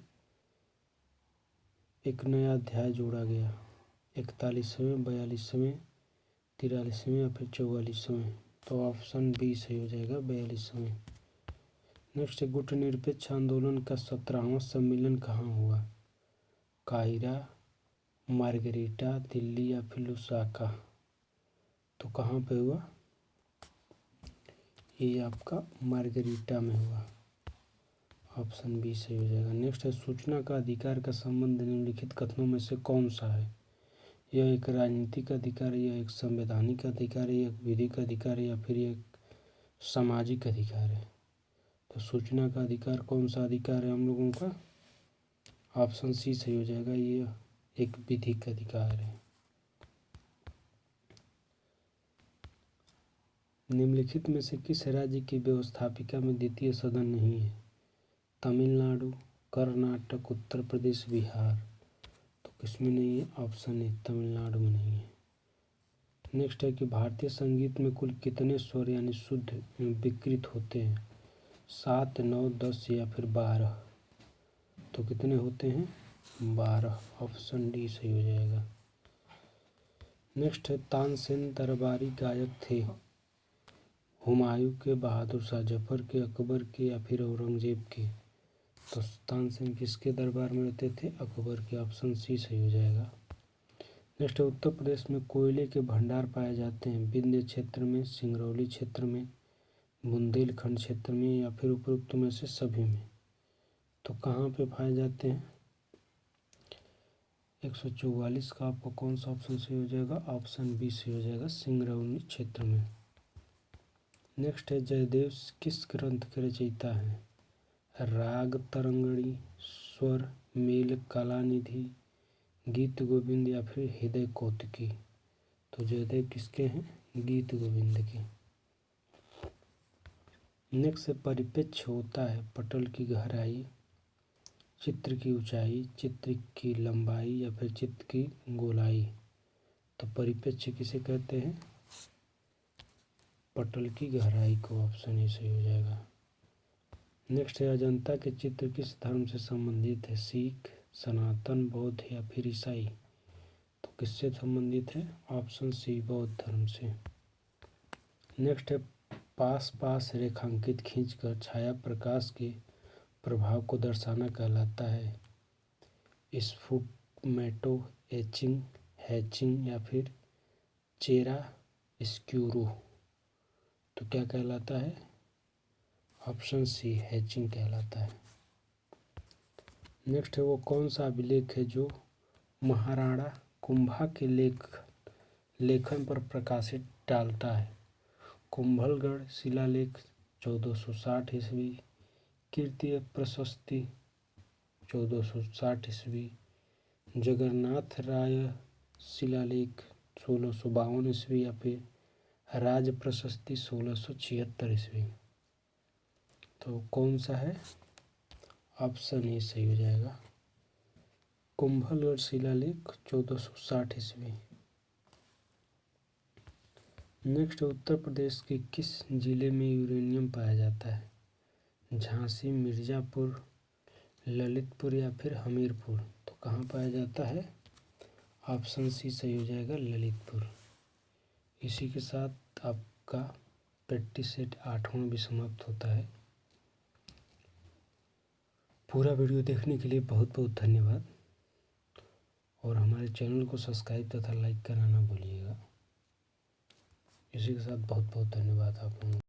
एक नया अध्याय जोड़ा गया? 41वें, 42वें, 43वें या फिर 44वें। तो ऑप्शन बी सही हो जाएगा 42वें। नेक्स्ट है गुटनिरपेक्ष आंदोलन का 17वां सम्मेलन कहाँ हुआ? काहिरा, मार्गरेटा, दिल्ली या फिर लुसाका। तो कहाँ पे हुआ? ये आपका मार्गरेटा में हुआ। ऑप्शन बी सही हो जाएगा। नेक्स्ट है सूचना का अधिकार का संबंध निम्नलिखित कथनों में से कौन सा है? यह एक राजनीतिक अधिकार है, यह एक संवैधानिक अधिकार है, यह एक विधिक अधिकार है या फिर यह एक सामाजिक अधिकार है। तो सूचना का अधिकार कौन सा अधिकार है हम लोगों का? ऑप्शन सी सही हो जाएगा, ये एक विधिक अधिकार है। निम्नलिखित में से किस राज्य की व्यवस्थापिका में द्वितीय सदन नहीं है? तमिलनाडु, कर्नाटक, उत्तर प्रदेश, बिहार। तो किसमें नहीं है? ऑप्शन ए तमिलनाडु में नहीं है। नेक्स्ट है कि भारतीय संगीत में कुल कितने स्वर यानी शुद्ध विकृत होते हैं? 7, 9, 10 या फिर 12। तो कितने होते हैं? 12। ऑप्शन डी सही हो जाएगा। नेक्स्ट है तानसेन दरबारी गायक थे हुमायूं के, बहादुर शाह जफर के, अकबर के या फिर औरंगजेब के। तो तानसेन किसके दरबार में रहते थे? अकबर के। ऑप्शन सी सही हो जाएगा। नेक्स्ट है उत्तर प्रदेश में कोयले के भंडार पाए जाते हैं विंध्य क्षेत्र में, सिंगरौली क्षेत्र में, बुंदेलखंड क्षेत्र में या फिर उपरोक्त में से सभी में। तो कहाँ पे पाए जाते हैं? 144 का आपको कौन सा ऑप्शन सही हो जाएगा? ऑप्शन बी सही हो जाएगा, सिंगरौली क्षेत्र में। नेक्स्ट है जयदेव किस ग्रंथ के रचयिता हैं? राग तरंगिणी, स्वर मेल कलानिधि, गीत गोविंद या फिर हृदय कौतुकी। तो जयदेव किसके हैं? गीत गोविंद के। नेक्स्ट परिप्रेक्ष्य होता है पटल की गहराई, चित्र की ऊंचाई, चित्र की लंबाई या फिर चित्र की गोलाई। तो परिप्रेक्ष्य किसे कहते हैं? पटल की गहराई को, ऑप्शन ए सही हो जाएगा। नेक्स्ट है अजंता के चित्र किस धर्म से संबंधित है? सिख, सनातन, बौद्ध या फिर ईसाई? तो किससे संबंधित है? ऑप्शन सी बौद्ध धर्म से। नेक्स्ट है पास पास रेखांकित खींचकर छाया प्रकाश के प्रभाव को दर्शाना कहलाता है? स्फुटमैटो, एचिंग, हैचिंग या फिर चेरा स्क्यूरो? तो क्या कहलाता है? ऑप्शन सी हैचिंग कहलाता है। नेक्स्ट है वो कौन सा अभिलेख है जो महाराणा कुंभा के लेखन पर प्रकाशित डालता है? कुंभलगढ़ शिलालेख 1460 ईस्वी, कीर्ति प्रशस्ति 1460 ईस्वी, जगन्नाथ राय शिलालेख 1652 ईस्वी या फिर राज प्रशस्ति 1676 ईस्वी? तो कौन सा है? ऑप्शन ए सही हो जाएगा। कुंभलगढ़ शिलालेख 1460 ईस्वी। नेक्स्ट उत्तर प्रदेश के किस जिले में यूरेनियम पाया जाता है? झांसी, मिर्ज़ापुर, ललितपुर या फिर हमीरपुर? तो कहाँ पाया जाता है? ऑप्शन सी सही हो जाएगा, ललितपुर। इसी के साथ आपका प्रैक्टिस सेट 8वां भी समाप्त होता है। पूरा वीडियो देखने के लिए बहुत बहुत धन्यवाद और हमारे चैनल को सब्सक्राइब तथा लाइक करना ना भूलिएगा। इसी के साथ बहुत बहुत धन्यवाद आप लोगों को।